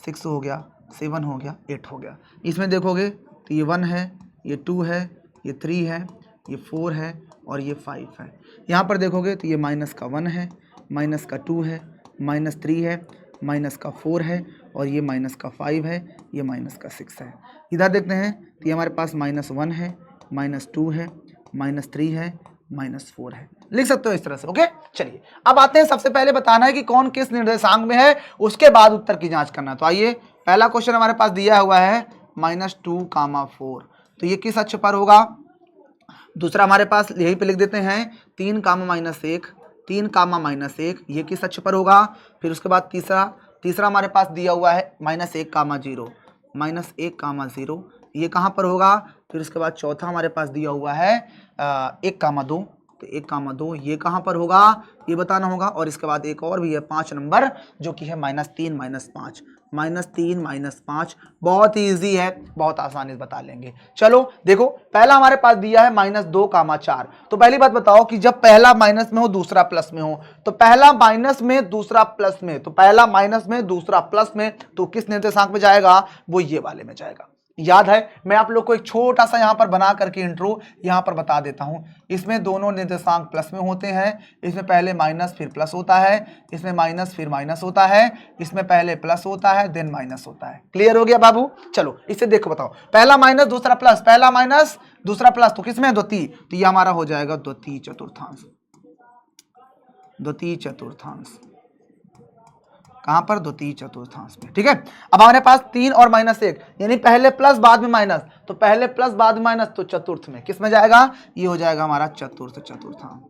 6 हो गया, 7 हो गया, 8 हो गया। इसमें देखोगे तो ये 1 है, ये 2 है, ये 3 है, ये 4 है और ये 5 है। यहाँ पर देखोगे तो ये माइनस का 1 है, माइनस का 2 है, माइनस 3 है, माइनस का 4 है और ये माइनस का 5 है, ये माइनस का 6 है। इधर देखते हैं तो ये हमारे पास -1 है, -2 है, -3 है, -4 है। लिख सकते हो इस तरह से, ओके। चलिए अब आते हैं, सबसे पहले बताना है कि कौन किस निर्देशांक में है, उसके बाद उत्तर की जांच करना। तो आइए, पहला क्वेश्चन हमारे पास दिया हुआ है -2, 4, तो ये किस अक्ष पर होगा। दूसरा हमारे पास यहीं पे लिख देते हैं 3, -1, 3, -1, ये किस अक्ष पर होगा। फिर उसके बाद तीसरा हमारे पास दिया हुआ है -1, 0, ये कहाँ पर होगा। फिर उसके बाद चौथा हमारे पास दिया हुआ है 1, 2, तो 1, 2 ये कहाँ पर होगा, ये बताना होगा। और इसके बाद एक और भी है 5 नंबर, जो कि है -3, -5, -3, -5, बहुत ही ईजी है, बहुत आसानी से बता लेंगे। चलो देखो, पहला हमारे पास दिया है -2, 4। तो पहली बात बताओ कि जब पहला माइनस में हो दूसरा प्लस में हो, तो पहला माइनस में दूसरा प्लस में, तो पहला माइनस में दूसरा प्लस में, तो किस निर्देशांक में जाएगा, वो ये वाले में जाएगा। याद है, मैं आप लोग को एक छोटा सा यहां पर बना करके इंट्रो यहां पर बता देता हूं। इसमें दोनों निर्देशांक प्लस में होते हैं, इसमें पहले माइनस फिर प्लस होता है, इसमें माइनस फिर माइनस होता है, इसमें पहले प्लस होता है देन माइनस होता है। क्लियर हो गया बाबू। चलो इसे देखो, बताओ, पहला माइनस दूसरा प्लस, पहला माइनस दूसरा प्लस, तो किसमें द्वितीय, तो ये हमारा हो जाएगा द्वितीय चतुर्थांश। द्वितीय चतुर्थांश कहां पर, द्वितीय चतुर्थांश में, ठीक है। अब हमारे पास 3 और -1, यानी पहले प्लस बाद में माइनस, तो पहले प्लस बाद में माइनस, तो चतुर्थ में किस में जाएगा, ये हो जाएगा हमारा चतुर्थ चतुर्थांश।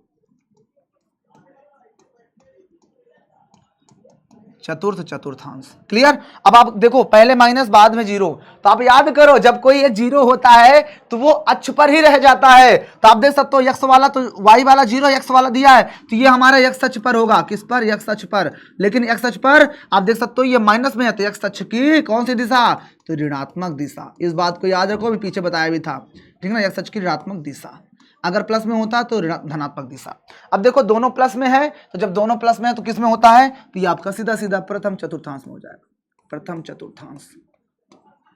चतुर्थ चतुर्थांश, क्लियर। अब आप देखो, पहले माइनस बाद में 0, तो आप याद करो जब कोई ये 0 होता है तो वो अक्ष पर ही रह जाता है। तो आप देख सकते हो यक्ष वाला तो वाई वाला 0 यक्ष वाला दिया है, तो ये हमारा यक्ष अक्ष पर होगा, किस पर, यक्ष अक्ष पर। लेकिन यक्ष अक्ष पर आप देख सकते हो ये माइनस में है, तो यक्ष अक्ष की कौन सी दिशा, तो ऋणात्मक दिशा। इस बात को याद रखो, मैं पीछे बताया भी था, ठीक है ना, यक्ष अक्ष की ऋणात्मक दिशा। अगर प्लस में होता तो धनात्मक दिशा। अब देखो दोनों प्लस में है, तो जब दोनों प्लस में है तो किस में होता है, तो ये आपका सीधा सीधा प्रथम चतुर्थांश में हो जाएगा।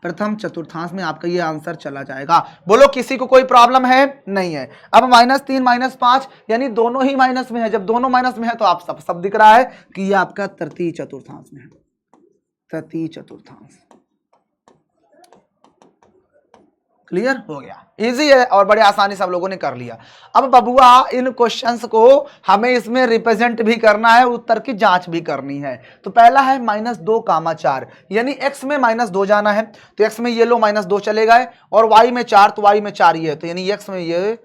प्रथम चतुर्थांश में आपका ये आंसर चला जाएगा। बोलो किसी को कोई प्रॉब्लम है, नहीं है। अब -3 -5 यानी दोनों ही माइनस में है, जब दोनों माइनस में है तो आप सब दिख रहा है कि ये आपका तृतीय चतुर्थांश में है, तृतीय चतुर्थांश। क्लियर हो गया, इजी है और बड़े आसानी से आप लोगों ने कर लिया। अब बबुआ इन क्वेश्चंस को हमें इसमें रिप्रेजेंट भी करना है, उत्तर की जांच भी करनी है। तो पहला है -2, 4, यानी x में -2 जाना है, तो x में ये लो -2 चले गए, और y में 4, तो y में 4 ये है, तो यानी x में ये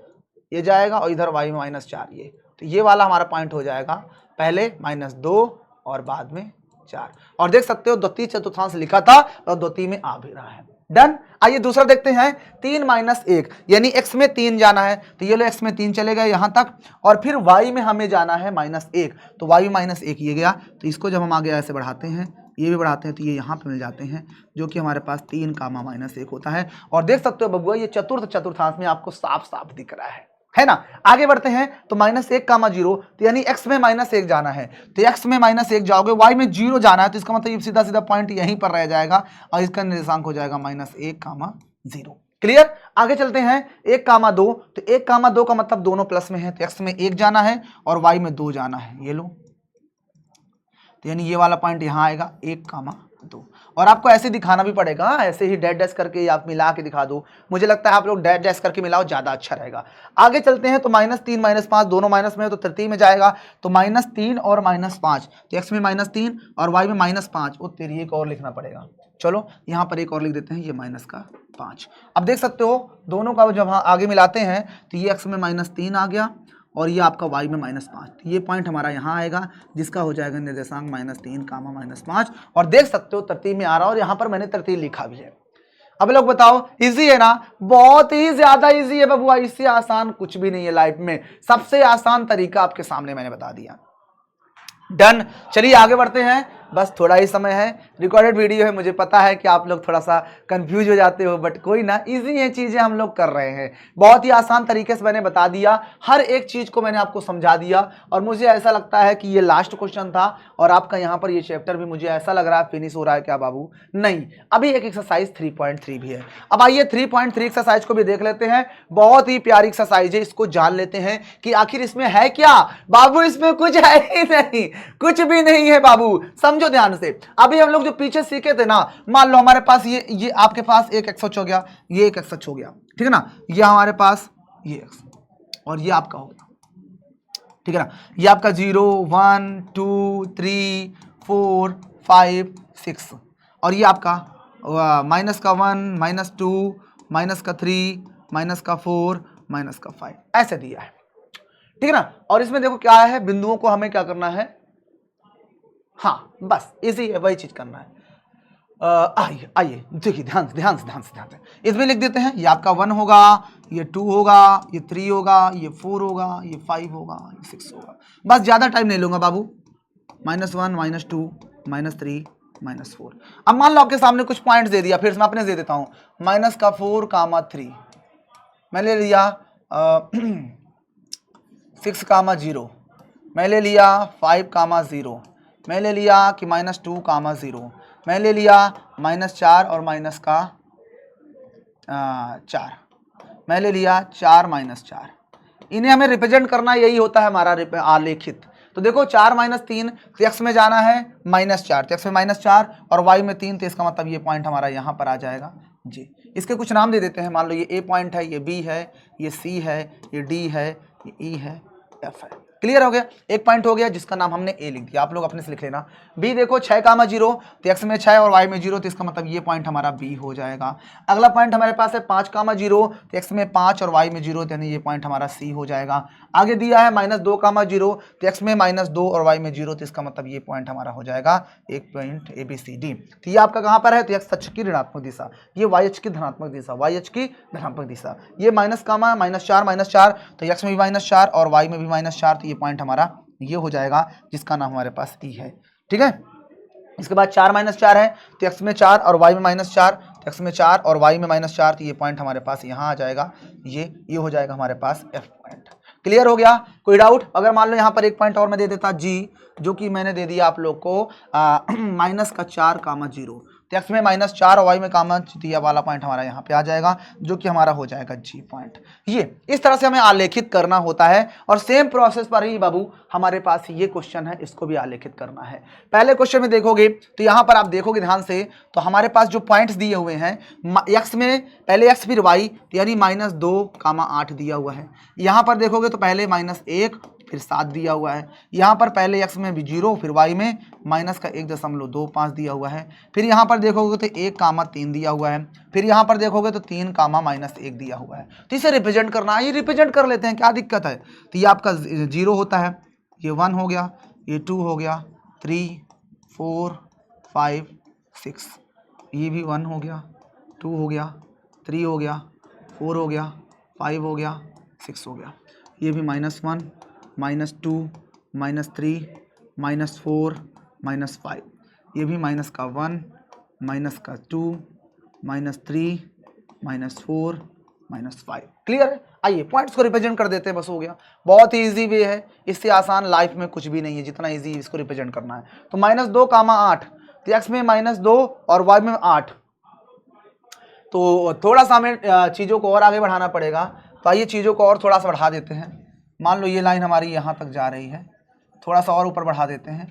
जाएगा और इधर y में -4 ये, तो ये वाला हमारा पॉइंट हो जाएगा, पहले -2 और बाद में 4। और देख सकते हो द्वितीय चतुर्थांश लिखा था और द्वितीय में आ भी रहा है। डन। आइए दूसरा देखते हैं, 3 - 1, यानी x में 3 जाना है, तो ये लो x में 3 चले गए यहां तक, और फिर y में हमें जाना है -1, तो y में -1 ये गया, तो इसको जब हम आगे ऐसे बढ़ाते हैं, ये भी बढ़ाते हैं, तो ये यहाँ पे मिल जाते हैं, जो कि हमारे पास 3, -1 होता है। और देख सकते हो बबुआ ये चतुर्थांश में आपको साफ साफ दिख रहा है ना। आगे बढ़ते हैं, तो -1, 0, तो यानी x में -1 जाना है, तो x में -1 जाओगे, y में 0 जाना है, तो इसका मतलब सीधा सीधा पॉइंट यहीं पर रह जाएगा और इसका निर्देशांक हो जाएगा -1, 0। क्लियर। आगे चलते हैं, 1, 2, तो 1, 2 का मतलब दोनों प्लस में है, तो x में 1 जाना है और y में 2 जाना है, ये लो, तो यानी ये वाला पॉइंट यहां आएगा 1, 2। और आपको ऐसे दिखाना भी पड़ेगा, ऐसे ही डैश डैश करके आप मिला के दिखा दो, मुझे लगता है आप लोग डैश डैश करके मिलाओ, ज्यादा अच्छा रहेगा। आगे चलते हैं, तो -3, -5 दोनों माइनस में है, तो तृतीय में जाएगा, तो -3 और -5, तो x में -3 और y में -5, वो तेरी एक और लिखना पड़ेगा, चलो यहाँ पर एक और लिख देते हैं, ये -5। अब देख सकते हो दोनों का जब आगे मिलाते हैं, तो ये x में -3 आ गया और ये आपका y में -5, तो ये पॉइंट हमारा यहाँ आएगा, जिसका हो जाएगा निर्देशांक -3, -5। और देख सकते हो तरतीब में आ रहा है, और यहाँ पर मैंने तरतीब लिखा भी है। अब लोग बताओ, इजी है ना, बहुत ही ज्यादा इजी है बबुआ, इससे आसान कुछ भी नहीं है लाइफ में, सबसे आसान तरीका आपके सामने मैंने बता दिया। डन। चलिए आगे बढ़ते हैं, बस थोड़ा ही समय है, रिकॉर्डेड वीडियो है, मुझे पता है कि आप लोग थोड़ा सा कंफ्यूज हो जाते हो, बट कोई ना, इजी ये चीजें हम लोग कर रहे हैं, बहुत ही आसान तरीके से मैंने बता दिया, हर एक चीज को मैंने आपको समझा दिया। और मुझे ऐसा लगता है कि ये लास्ट क्वेश्चन था और आपका यहाँ पर ये चैप्टर भी मुझे ऐसा लग रहा है फिनिश हो रहा है क्या बाबू, नहीं, अभी एक एक्सरसाइज 3.3 भी है। अब आइए 3.3 एक्सरसाइज को भी देख लेते हैं, बहुत ही प्यारी एक्सरसाइज है, इसको जान लेते हैं कि आखिर इसमें है क्या। बाबू इसमें कुछ है ही नहीं, कुछ भी नहीं है बाबू, समझो ध्यान से। अभी हम लोग जो पीछे सीखे थे ना, मान लो हमारे पास ये आपके पास एक x हो गया, ये एक x हो गया, ठीक है ना, ये हमारे पास ये x और ये आपका हो गया, ठीक है ना, ये आपका 0, 1, 2, 3, 4, 5, 6, और ये आपका -1, -2, -3, -4, -5 ऐसे दिया है, ठीक है ना। और इसमें देखो क्या है, बिंदुओं को हमें क्या करना है, हाँ बस इजी है, वही चीज करना है। आइए आइए देखिए ध्यान से इसमें लिख देते हैं, ये आपका 1 होगा, ये 2 होगा, ये 3 होगा, ये 4 होगा, ये 5 होगा, ये 6 होगा। बस ज्यादा टाइम नहीं लूंगा बाबू, -1, -2, -3, -4। अब मान लो आपके सामने कुछ पॉइंट्स दे दिया, फिर मैं अपने दे देता हूं, -4, 3, मैं ले लिया 6, 0, मैं ले लिया 5, 0, मैं ले लिया कि -2, 0, मैं ले लिया -4 और -4, मैं ले लिया 4, -4। इन्हें हमें रिप्रेजेंट करना, यही होता है हमारा आलेखित। तो देखो 4 - 3, तो x में जाना है -4, तो x में -4 और y में 3, तो इसका मतलब ये पॉइंट हमारा यहाँ पर आ जाएगा जी। इसके कुछ नाम दे देते हैं, मान लो ये A पॉइंट है, ये B है, ये C है, ये D है, ये E है, F है। क्लियर हो गया, एक पॉइंट हो गया जिसका नाम हमने ए लिख दिया, आप लोग अपने से लिख लेना। बी देखो 6, 0, तो एक्स में 6 और वाई में 0, तो इसका मतलब ये पॉइंट हमारा बी हो जाएगा। अगला पॉइंट हमारे पास है 5, 0, तो एक्स में 5 और वाई में 0, यानी ये पॉइंट हमारा सी हो जाएगा। आगे दिया है -2, 0, तो एक्स में -2 और वाई में 0, तो इसका मतलब ये पॉइंट हमारा हो जाएगा एक point A B C D. तो ये आपका कहाँ पर है, तो एक्स अक्ष की ऋणात्मक दिशा, ये वाई अक्ष की धनात्मक दिशा, वाई अक्ष की धनात्मक दिशा, ये -4, तो एक्स में भी -4 और वाई में भी -4, तो ये पॉइंट हमारा ये हो जाएगा जिसका नाम हमारे पास ई है। ठीक है, इसके बाद 4 - 4 है, तो एक्स में 4 और वाई में -4, तो एक्स में 4 और वाई में -4, तो ये पॉइंट हमारे पास यहाँ आ जाएगा, ये हो जाएगा हमारे पास एफ पॉइंट। क्लियर हो गया, कोई डाउट? अगर मान लो यहाँ पर एक पॉइंट और मैं दे देता जी, जो कि मैंने दे दिया आप लोग को -4, 0, तो x में -4 और y में कामा दिया वाला पॉइंट हमारा यहाँ पे आ जाएगा, जो कि हमारा हो जाएगा g पॉइंट। ये इस तरह से हमें आलेखित करना होता है और सेम प्रोसेस पर ही बाबू हमारे पास ये क्वेश्चन है, इसको भी आलेखित करना है। पहले क्वेश्चन में देखोगे तो यहाँ पर आप देखोगे ध्यान से, तो हमारे पास जो पॉइंट्स दिए हुए हैं x में पहले x फिर y यानी -2, 8 दिया हुआ है। यहाँ पर देखोगे तो पहले -1 फिर 7 दिया हुआ है। यहाँ पर पहले x में भी 0 फिर y में -1.25 दिया हुआ है। फिर यहाँ पर देखोगे तो 1, 3 दिया हुआ है। फिर यहाँ पर देखोगे तो 3, -1 दिया हुआ है। तो इसे रिप्रेजेंट करना है, ये रिप्रेजेंट कर लेते हैं, क्या दिक्कत है। तो ये आपका 0 होता है, ये 1 हो गया, ये 2 हो गया, 3, 4, 5, 6, ये भी 1 हो गया, 2 हो गया, 3 हो गया, 4 हो गया, 5 हो गया, 6 हो गया। ये भी -1, -2, -3, -4, -5, ये भी -1, -2, -3, -4, -5। क्लियर है। आइए पॉइंट्स को रिप्रेजेंट कर देते हैं, बस हो गया। बहुत ही इजी वे है, इससे आसान लाइफ में कुछ भी नहीं है, जितना इजी इसको रिप्रेजेंट करना है। तो -2, 8, तो x में -2 और y में 8। तो थोड़ा सा हमें चीज़ों को और आगे बढ़ाना पड़ेगा। तो आइए चीज़ों को और थोड़ा सा बढ़ा देते हैं। मान लो ये लाइन हमारी यहाँ तक जा रही है, थोड़ा सा और ऊपर बढ़ा देते हैं,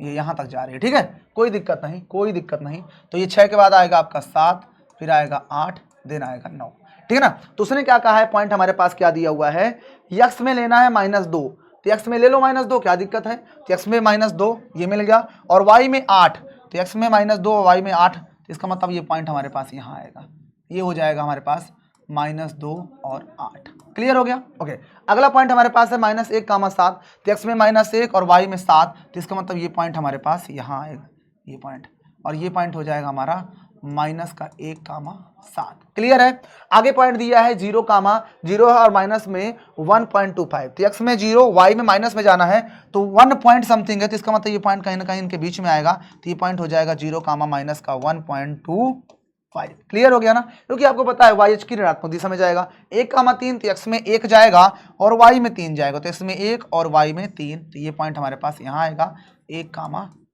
ये यहाँ तक जा रही है, ठीक है, कोई दिक्कत नहीं, कोई दिक्कत नहीं। तो ये 6 के बाद आएगा आपका 7, फिर आएगा 8, देन आएगा 9, ठीक है ना। तो उसने क्या कहा है, पॉइंट हमारे पास क्या दिया हुआ है, x में लेना है -2, तो x में ले लो -2, क्या दिक्कत है। तो x में -2 ये मिल गया, और y में 8, तो x में -2 और y में 8, तो इसका मतलब ये पॉइंट हमारे पास यहाँ आएगा, ये हो जाएगा हमारे पास -2 और 8। क्लियर हो गया। ओके, अगला पॉइंट हमारे पास है -1, 7, तो x में -1 और y में 7, तो इसका मतलब ये पॉइंट हमारे पास यहाँ आएगा, ये पॉइंट, और ये पॉइंट हो जाएगा हमारा -1, 7। क्लियर है। आगे पॉइंट दिया है 0, 0 और माइनस में 1.25, तो x में 0 y में माइनस में जाना है, तो 1 पॉइंट समथिंग है, तो इसका मतलब ये पॉइंट कहीं ना कहीं इनके बीच में आएगा, तो ये पॉइंट हो जाएगा 0, -1.25। क्लियर हो गया ना, क्योंकि आपको पता है YH की ऋणात्मक दिशा में जाएगा। 1, 3, तो x में 1 जाएगा और y में 3 जाएगा, तो x में 1 और y में 3, तो ये पॉइंट हमारे पास यहाँ आएगा 1,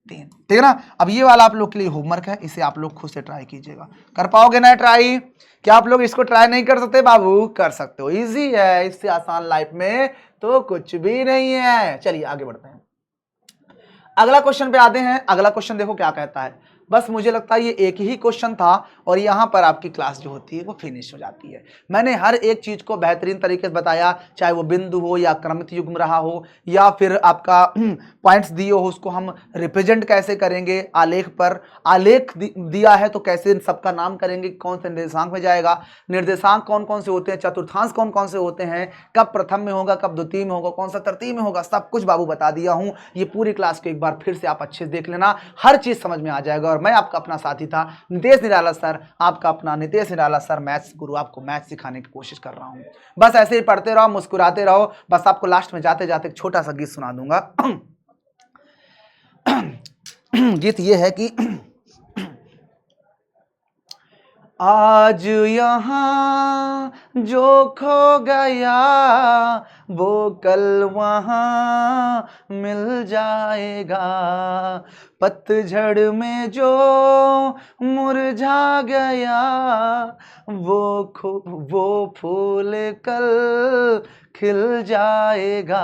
3, ठीक है ना। अब ये वाला आप लोग के लिए होमवर्क है, इसे आप लोग खुद से ट्राई कीजिएगा। कर पाओगे ना ट्राई? क्या आप लोग इसको ट्राई नहीं कर सकते बाबू? कर सकते हो, इजी है, इससे आसान लाइफ में तो कुछ भी नहीं है। चलिए आगे बढ़ते हैं, अगला क्वेश्चन पे आते हैं। अगला क्वेश्चन देखो क्या कहता है, बस मुझे लगता है ये एक ही क्वेश्चन था और यहाँ पर आपकी क्लास जो होती है वो फिनिश हो जाती है। मैंने हर एक चीज को बेहतरीन तरीके से बताया, चाहे वो बिंदु हो या क्रमित युग्म रहा हो या फिर आपका पॉइंट्स दिए हो, उसको हम रिप्रेजेंट कैसे करेंगे, आलेख पर आलेख दिया है तो कैसे सबका नाम करेंगे, कौन से निर्देशांक में जाएगा, निर्देशांक कौन कौन से होते हैं, चतुर्थांश कौन कौन से होते हैं, कब प्रथम में होगा, कब द्वितीय में होगा, कौन सा तृतीय में होगा, सब कुछ बाबू बता दिया हूँ। ये पूरी क्लास को एक बार फिर से आप अच्छे से देख लेना, हर चीज समझ में आ जाएगा। और मैं आपका अपना साथी था नितेश निराला सर, आपका अपना नितेश निराला सर, मैथ्स गुरु, आपको मैथ्स सिखाने की कोशिश कर रहा हूं। बस ऐसे ही पढ़ते रहो, मुस्कुराते रहो। बस आपको लास्ट में जाते जाते एक छोटा सा गीत सुना दूंगा। गीत ये है कि आज यहाँ जो खो गया वो कल वहाँ मिल जाएगा, पतझड़ में जो मुरझा गया वो फूल कल खिल जाएगा,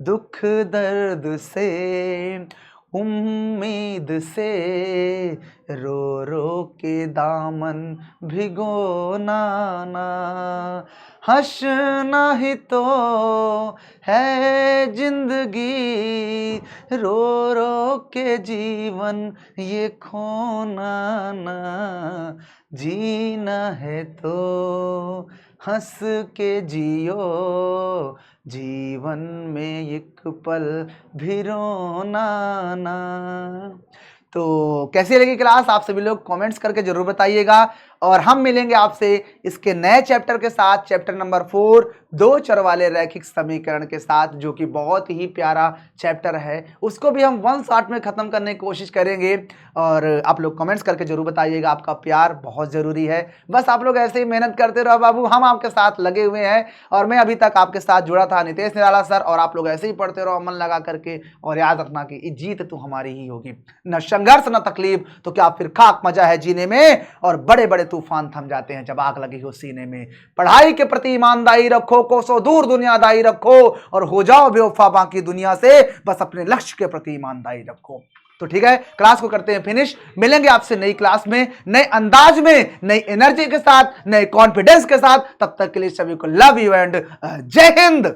दुख दर्द से उम्मीद से रो रो के दामन भिगोना ना, हंसना ही तो है जिंदगी, रो रो के जीवन ये खोना ना, जीना है तो हंस के जियो, जीवन में एक पल भी रोना ना। तो कैसी लगी क्लास, आप सभी लोग कमेंट्स करके जरूर बताइएगा। और हम मिलेंगे आपसे इसके नए चैप्टर के साथ, चैप्टर नंबर 4 दो चर वाले रैखिक समीकरण के साथ, जो कि बहुत ही प्यारा चैप्टर है। उसको भी हम 1 शॉट में खत्म करने की कोशिश करेंगे। और आप लोग कमेंट्स करके जरूर बताइएगा, आपका प्यार बहुत जरूरी है। बस आप लोग ऐसे ही मेहनत करते रहो बाबू, हम आपके साथ लगे हुए हैं। और मैं अभी तक आपके साथ जुड़ा था, नितेश निराला सर। और आप लोग ऐसे ही पढ़ते रहो मन लगा करके, और याद रखना कि जीत तो हमारी ही होगी। न संघर्ष न तकलीफ तो क्या फिर खाक मजा है जीने में। और बड़े बड़े तूफान थम जाते हैं जब आग लगी हो सीने में। पढ़ाई के प्रति ईमानदारी रखो, कोसों दूर दुनियादारी रखो, और हो जाओ बेवफा बाकी दुनिया से, बस अपने लक्ष्य के प्रति ईमानदारी रखो। तो ठीक है, क्लास को करते हैं फिनिश। मिलेंगे आपसे नई क्लास में, नए अंदाज में, नई एनर्जी के साथ, नए कॉन्फिडेंस के साथ। तब तक के लिए सभी को लव यू एंड जय हिंद।